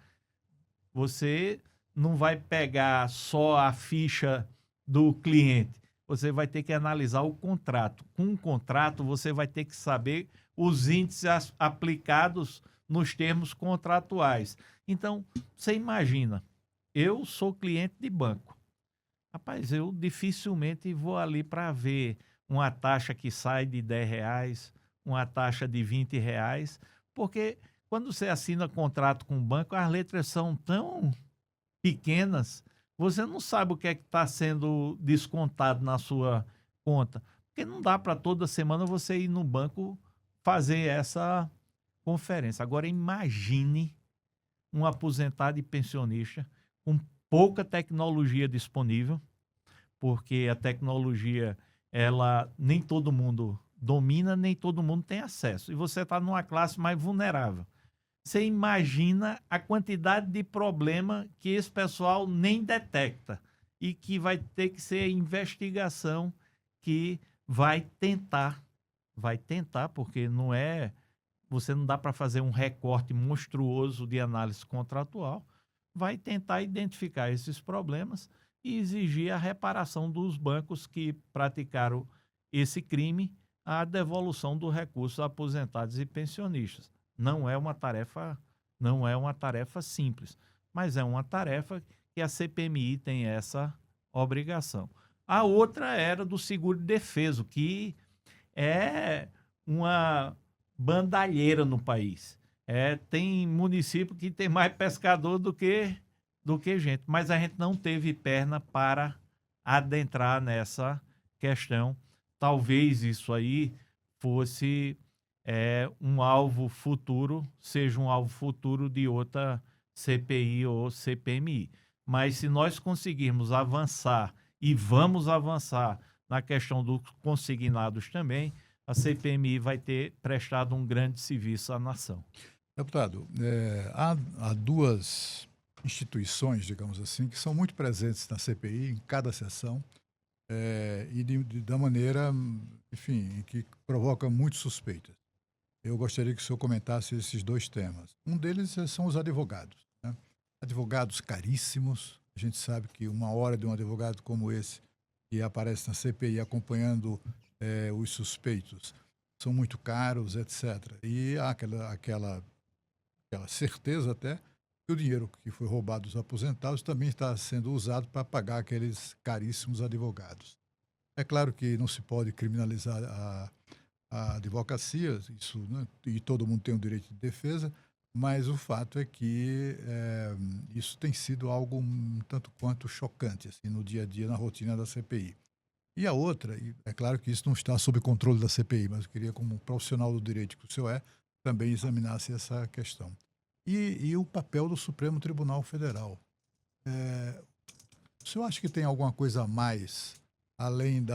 Você não vai pegar só a ficha do cliente, você vai ter que analisar o contrato. Com o contrato, você vai ter que saber os índices aplicados nos termos contratuais. Então, você imagina, eu sou cliente de banco. Rapaz, eu dificilmente vou ali para ver uma taxa que sai de R$10, uma taxa de R$20, porque quando você assina contrato com o banco, as letras são tão pequenas, você não sabe o que é que está sendo descontado na sua conta. Porque não dá para toda semana você ir no banco fazer essa conferência. Agora, imagine um aposentado e pensionista com pouca tecnologia disponível, porque a tecnologia, ela nem todo mundo domina, nem todo mundo tem acesso. E você está numa classe mais vulnerável. Você imagina a quantidade de problema que esse pessoal nem detecta e que vai ter que ser a investigação que vai tentar, porque você não dá para fazer um recorte monstruoso de análise contratual, vai tentar identificar esses problemas e exigir a reparação dos bancos que praticaram esse crime, a devolução do recurso a aposentados e pensionistas. Não é uma tarefa simples, mas é uma tarefa que a CPMI tem essa obrigação. A outra era do seguro-defeso, que é uma bandalheira no país. Tem município que tem mais pescador do que gente, mas a gente não teve perna para adentrar nessa questão. Talvez isso aí fosse um alvo futuro, seja um alvo futuro de outra CPI ou CPMI. Mas se nós conseguirmos avançar, e vamos avançar na questão dos consignados também, a CPMI vai ter prestado um grande serviço à nação. Deputado, há duas instituições, digamos assim, que são muito presentes na CPI, em cada sessão, e da maneira, enfim, que provoca muitas suspeitas. Eu gostaria que o senhor comentasse esses dois temas. Um deles são os advogados, né? Advogados caríssimos. A gente sabe que uma hora de um advogado como esse, que aparece na CPI acompanhando os suspeitos, são muito caros, etc. E há aquela certeza até que o dinheiro que foi roubado dos aposentados também está sendo usado para pagar aqueles caríssimos advogados. É claro que não se pode criminalizar a advocacia, isso, né, e todo mundo tem o direito de defesa, mas o fato é que isso tem sido algo um tanto quanto chocante assim, no dia a dia, na rotina da CPI. E a outra, e é claro que isso não está sob controle da CPI, mas eu queria, como profissional do direito que o senhor também examinasse essa questão. E o papel do Supremo Tribunal Federal. O senhor acha que tem alguma coisa a mais, além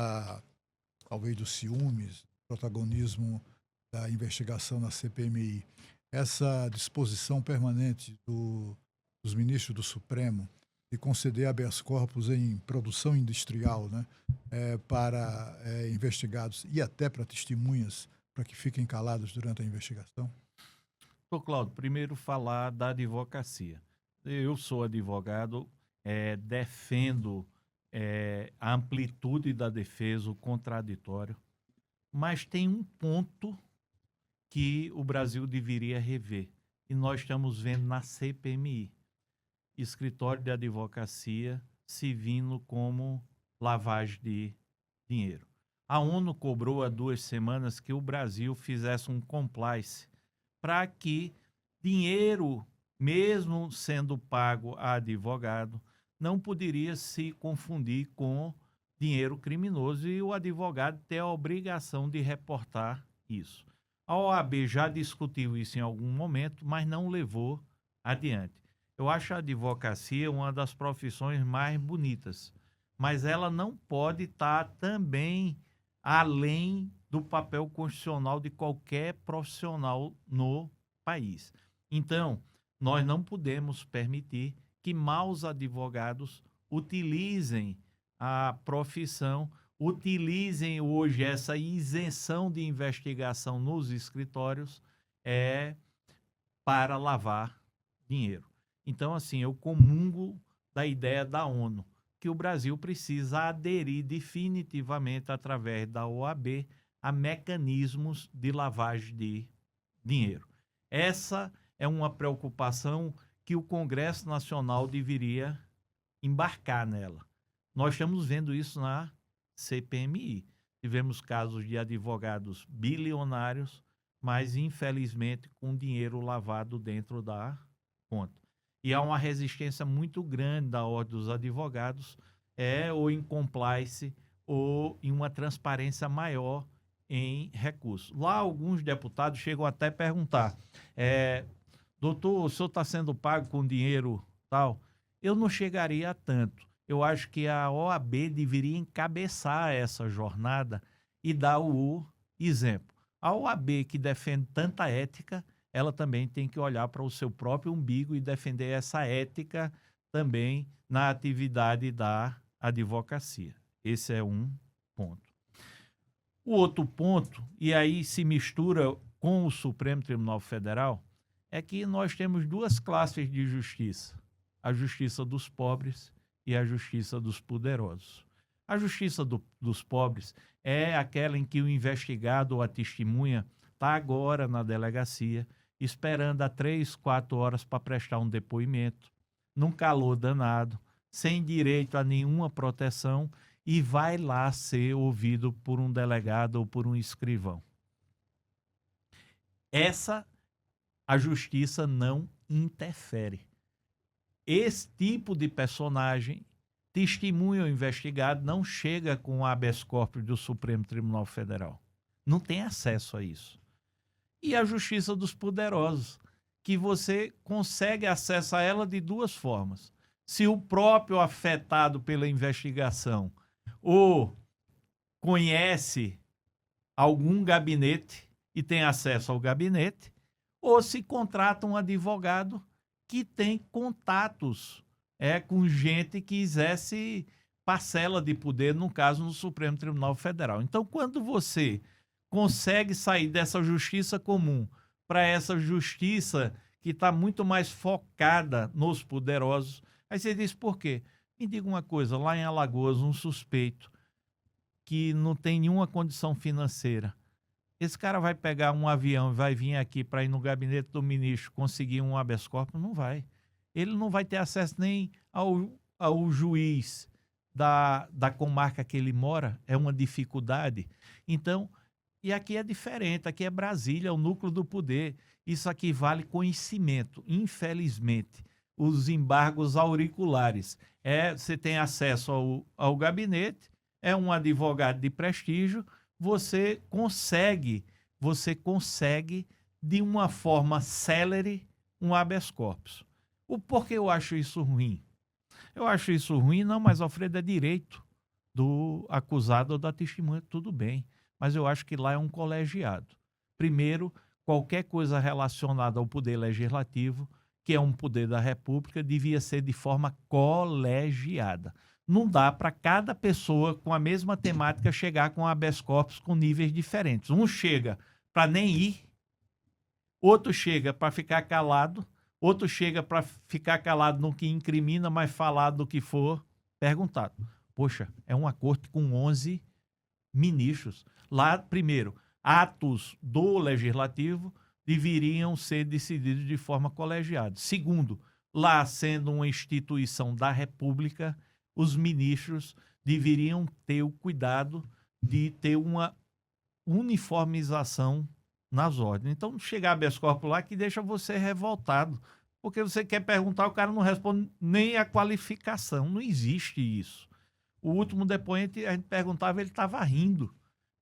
talvez dos ciúmes, protagonismo da investigação na CPMI, essa disposição permanente dos ministros do Supremo de conceder habeas corpus em produção industrial, né, para investigados e até para testemunhas, para que fiquem calados durante a investigação? Doutor Cláudio, primeiro falar da advocacia. Eu sou advogado, defendo a amplitude da defesa, o contraditório, mas tem um ponto que o Brasil deveria rever, e nós estamos vendo na CPMI. Escritório de advocacia se vindo como lavagem de dinheiro. A ONU cobrou há 2 semanas que o Brasil fizesse um compliance para que dinheiro, mesmo sendo pago a advogado, não poderia se confundir com dinheiro criminoso e o advogado ter a obrigação de reportar isso. A OAB já discutiu isso em algum momento, mas não levou adiante. Eu acho a advocacia uma das profissões mais bonitas, mas ela não pode estar também além do papel constitucional de qualquer profissional no país. Então, nós não podemos permitir que maus advogados utilizem a profissão, utilizem hoje essa isenção de investigação nos escritórios para lavar dinheiro. Então, assim, eu comungo da ideia da ONU, que o Brasil precisa aderir definitivamente, através da OAB, a mecanismos de lavagem de dinheiro. Essa é uma preocupação que o Congresso Nacional deveria embarcar nela. Nós estamos vendo isso na CPMI. Tivemos casos de advogados bilionários, mas, infelizmente, com dinheiro lavado dentro da conta. E há uma resistência muito grande da Ordem dos Advogados, ou em compliance, ou em uma transparência maior em recursos. Lá, alguns deputados chegam até a perguntar, doutor, o senhor está sendo pago com dinheiro tal? Eu não chegaria a tanto. Eu acho que a OAB deveria encabeçar essa jornada e dar o exemplo. A OAB, que defende tanta ética, ela também tem que olhar para o seu próprio umbigo e defender essa ética também na atividade da advocacia. Esse é um ponto. O outro ponto, e aí se mistura com o Supremo Tribunal Federal, é que nós temos 2 classes de justiça: a justiça dos pobres e a justiça dos poderosos. A justiça dos pobres é aquela em que o investigado ou a testemunha está agora na delegacia, esperando há 3, 4 horas para prestar um depoimento, num calor danado, sem direito a nenhuma proteção, e vai lá ser ouvido por um delegado ou por um escrivão. A justiça não interfere. Esse tipo de personagem, testemunha ou investigado, não chega com o habeas corpus do Supremo Tribunal Federal. Não tem acesso a isso. E a justiça dos poderosos, que você consegue acesso a ela de 2 formas. Se o próprio afetado pela investigação ou conhece algum gabinete e tem acesso ao gabinete, ou se contrata um advogado que tem contatos com gente que exerce parcela de poder, no caso, no Supremo Tribunal Federal. Então, quando você consegue sair dessa justiça comum para essa justiça que está muito mais focada nos poderosos, aí você diz, por quê? Me diga uma coisa, lá em Alagoas, um suspeito que não tem nenhuma condição financeira, esse cara vai pegar um avião e vai vir aqui para ir no gabinete do ministro conseguir um habeas corpus? Não vai. Ele não vai ter acesso nem ao juiz da comarca que ele mora, é uma dificuldade. Então, e aqui é diferente, aqui é Brasília, é o núcleo do poder. Isso aqui vale conhecimento. Infelizmente, os embargos auriculares. Você tem acesso ao gabinete, é um advogado de prestígio, você consegue de uma forma célere um habeas corpus. O porquê eu acho isso ruim? Eu acho isso ruim, não, mas Alfredo, é direito do acusado ou da testemunha, tudo bem. Mas eu acho que lá é um colegiado. Primeiro, qualquer coisa relacionada ao poder legislativo, que é um poder da República, devia ser de forma colegiada. Não dá para cada pessoa com a mesma temática chegar com habeas corpus com níveis diferentes. Um chega para nem ir, outro chega para ficar calado, outro chega para ficar calado no que incrimina, mas falar do que for perguntado. Poxa, é uma corte com 11 ministros. Lá, primeiro, atos do legislativo deveriam ser decididos de forma colegiada. Segundo, lá sendo uma instituição da República, os ministros deveriam ter o cuidado de ter uma uniformização nas ordens. Então, não chegar habeas corpus lá que deixa você revoltado, porque você quer perguntar, o cara não responde nem a qualificação. Não existe isso. O último depoente, a gente perguntava, ele estava rindo.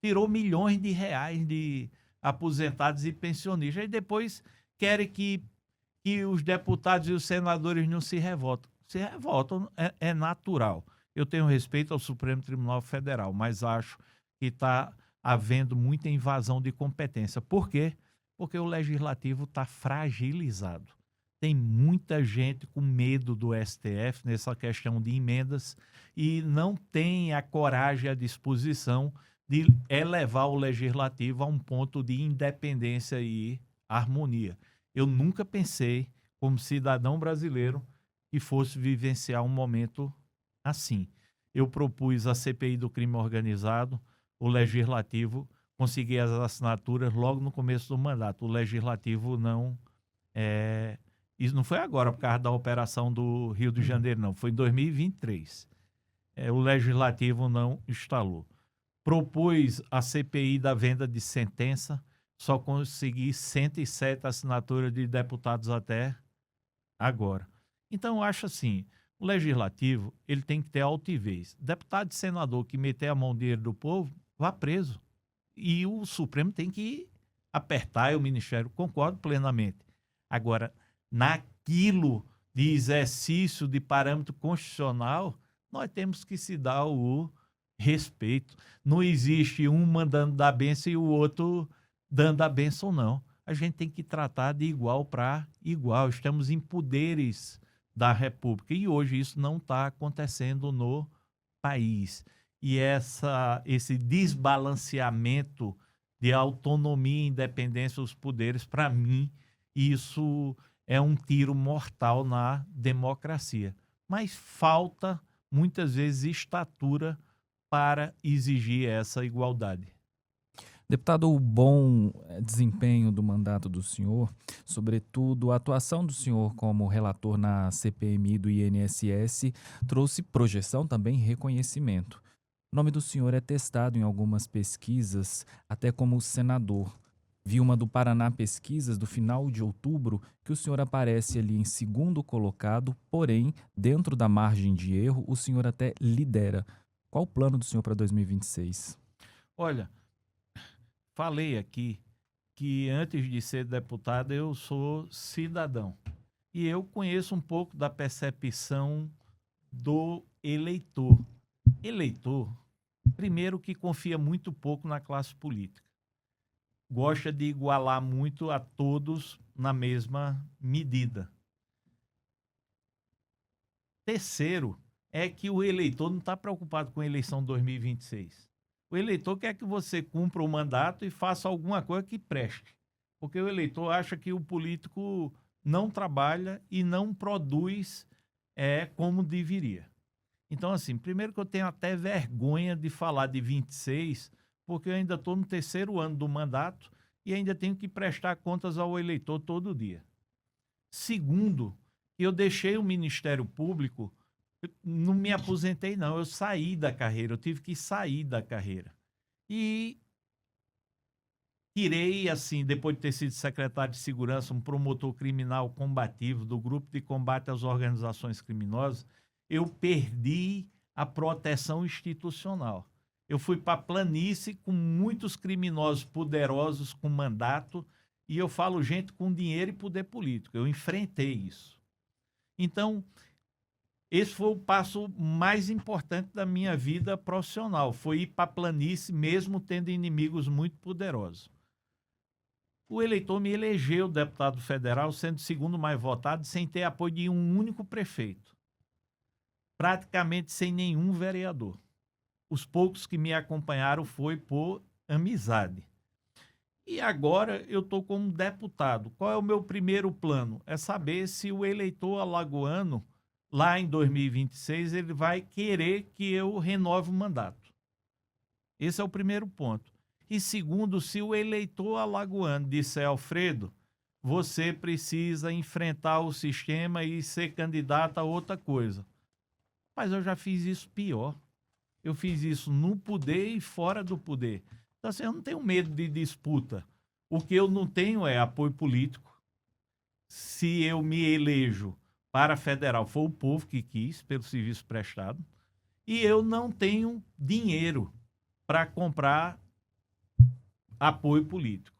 Tirou milhões de reais de aposentados e pensionistas. E depois querem que os deputados e os senadores não se revoltam. Se revoltam, é natural. Eu tenho respeito ao Supremo Tribunal Federal, mas acho que está havendo muita invasão de competência. Por quê? Porque o legislativo está fragilizado. Tem muita gente com medo do STF nessa questão de emendas e não tem a coragem e a disposição de elevar o legislativo a um ponto de independência e harmonia. Eu nunca pensei, como cidadão brasileiro, que fosse vivenciar um momento assim. Eu propus a CPI do crime organizado, o legislativo conseguiu as assinaturas logo no começo do mandato. O legislativo não... Isso não foi agora, por causa da operação do Rio de Janeiro, não. Foi em 2023. O legislativo não instalou. Propus a CPI da venda de sentença, só consegui 107 assinaturas de deputados até agora. Então, eu acho assim, o legislativo ele tem que ter altivez. Deputado e senador que meter a mão no dinheiro do povo, vá preso. E o Supremo tem que apertar, e o Ministério, concordo plenamente. Agora, naquilo de exercício de parâmetro constitucional, nós temos que se dar o respeito. Não existe um mandando dar bênção e o outro dando a bênção, não. A gente tem que tratar de igual para igual. Estamos em poderes da República e hoje isso não está acontecendo no país. E esse desbalanceamento de autonomia e independência dos poderes, para mim, isso é um tiro mortal na democracia. Mas falta, muitas vezes, estatura para exigir essa igualdade. Deputado, o bom desempenho do mandato do senhor, sobretudo a atuação do senhor como relator na CPMI do INSS, trouxe projeção, também reconhecimento. O nome do senhor é testado em algumas pesquisas, até como senador. Vi uma do Paraná Pesquisas, do final de outubro, que o senhor aparece ali em segundo colocado, porém, dentro da margem de erro, o senhor até lidera. Qual o plano do senhor para 2026? Olha, falei aqui que antes de ser deputado eu sou cidadão. E eu conheço um pouco da percepção do eleitor. Eleitor, primeiro que confia muito pouco na classe política. Gosta de igualar muito a todos na mesma medida. Terceiro, é que o eleitor não está preocupado com a eleição de 2026. O eleitor quer que você cumpra o mandato e faça alguma coisa que preste. Porque o eleitor acha que o político não trabalha e não produz como deveria. Então, assim, primeiro que eu tenho até vergonha de falar de 26, porque eu ainda estou no terceiro ano do mandato e ainda tenho que prestar contas ao eleitor todo dia. Segundo, eu deixei o Ministério Público, não me aposentei não, eu saí da carreira, eu tive que sair da carreira. E tirei, assim, depois de ter sido secretário de Segurança, um promotor criminal combativo do Grupo de Combate às Organizações Criminosas, eu perdi a proteção institucional. Eu fui para a planície com muitos criminosos poderosos com mandato e eu falo gente com dinheiro e poder político. Eu enfrentei isso. Então, esse foi o passo mais importante da minha vida profissional. Foi ir para a planície mesmo tendo inimigos muito poderosos. O eleitor me elegeu deputado federal, sendo o segundo mais votado, sem ter apoio de um único prefeito. Praticamente sem nenhum vereador. Os poucos que me acompanharam foi por amizade. E agora eu estou como deputado. Qual é o meu primeiro plano? É saber se o eleitor alagoano, lá em 2026, ele vai querer que eu renove o mandato. Esse é o primeiro ponto. E segundo, se o eleitor alagoano disser, Alfredo, você precisa enfrentar o sistema e ser candidato a outra coisa. Mas eu já fiz isso pior. Eu fiz isso no poder e fora do poder. Então, assim, eu não tenho medo de disputa. O que eu não tenho é apoio político. Se eu me elejo para federal, foi o povo que quis, pelo serviço prestado. E eu não tenho dinheiro para comprar apoio político.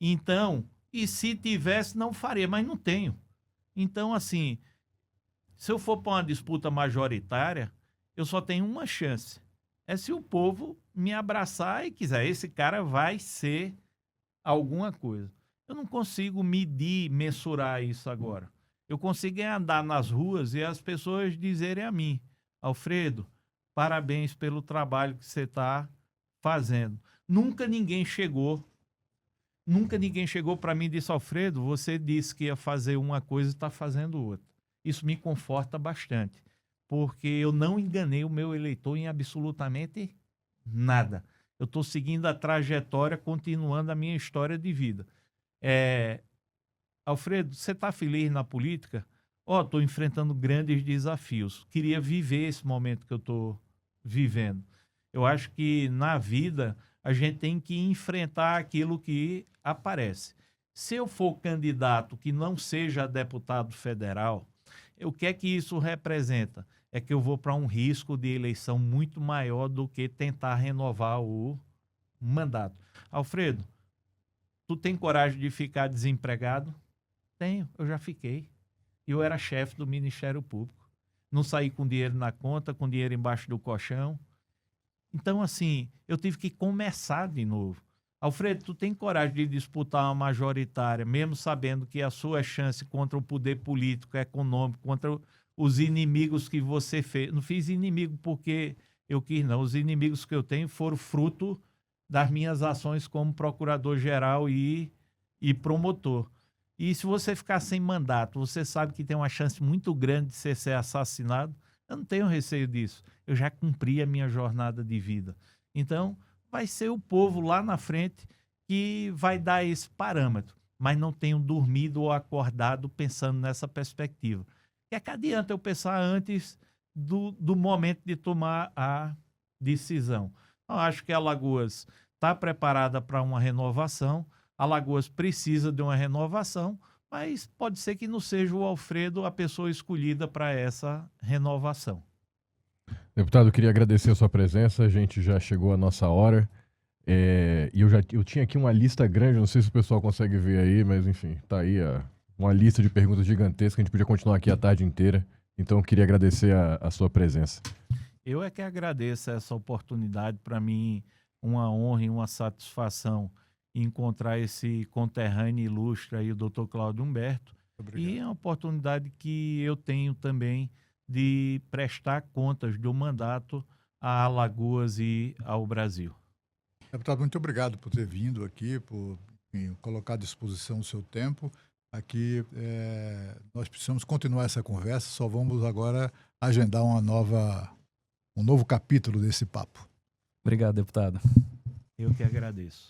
Então, e se tivesse, não faria, mas não tenho. Então, assim, se eu for para uma disputa majoritária, eu só tenho uma chance. É se o povo me abraçar e quiser. Esse cara vai ser alguma coisa. Eu não consigo medir, mensurar isso agora. Eu consigo andar nas ruas e as pessoas dizerem a mim, Alfredo, parabéns pelo trabalho que você está fazendo. Nunca ninguém chegou para mim e disse, Alfredo, você disse que ia fazer uma coisa e está fazendo outra. Isso me conforta bastante, porque eu não enganei o meu eleitor em absolutamente nada. Eu estou seguindo a trajetória, continuando a minha história de vida. Alfredo, você está feliz na política? Estou enfrentando grandes desafios. Queria viver esse momento que eu estou vivendo. Eu acho que na vida a gente tem que enfrentar aquilo que aparece. Se eu for candidato que não seja deputado federal, o que é que isso representa? É que eu vou para um risco de eleição muito maior do que tentar renovar o mandato. Alfredo, tu tem coragem de ficar desempregado? Tenho, eu já fiquei. Eu era chefe do Ministério Público. Não saí com dinheiro na conta, com dinheiro embaixo do colchão. Então, assim, eu tive que começar de novo. Alfredo, tu tem coragem de disputar uma majoritária, mesmo sabendo que a sua chance contra o poder político, econômico, contra os inimigos que você fez. Não fiz inimigo porque eu quis, não. Os inimigos que eu tenho foram fruto das minhas ações como procurador-geral e promotor. E se você ficar sem mandato, você sabe que tem uma chance muito grande de você ser assassinado. Eu não tenho receio disso. Eu já cumpri a minha jornada de vida. Então, vai ser o povo lá na frente que vai dar esse parâmetro. Mas não tenho dormido ou acordado pensando nessa perspectiva. É que adianta eu pensar antes do momento de tomar a decisão. Eu acho que Alagoas está preparada para uma renovação. Alagoas precisa de uma renovação, mas pode ser que não seja o Alfredo a pessoa escolhida para essa renovação. Deputado, eu queria agradecer a sua presença, a gente já chegou à nossa hora, e eu tinha aqui uma lista grande, não sei se o pessoal consegue ver aí, mas enfim, tá aí uma lista de perguntas gigantesca, a gente podia continuar aqui a tarde inteira, então eu queria agradecer a sua presença. Eu é que agradeço essa oportunidade, para mim uma honra e uma satisfação encontrar esse conterrâneo ilustre aí, o doutor Cláudio Humberto. Obrigado. E é uma oportunidade que eu tenho também de prestar contas do mandato a Alagoas e ao Brasil. Deputado, muito obrigado por ter vindo aqui, por colocar à disposição o seu tempo. Aqui nós precisamos continuar essa conversa, só vamos agora agendar um novo capítulo desse papo. Obrigado, deputado. Eu que agradeço.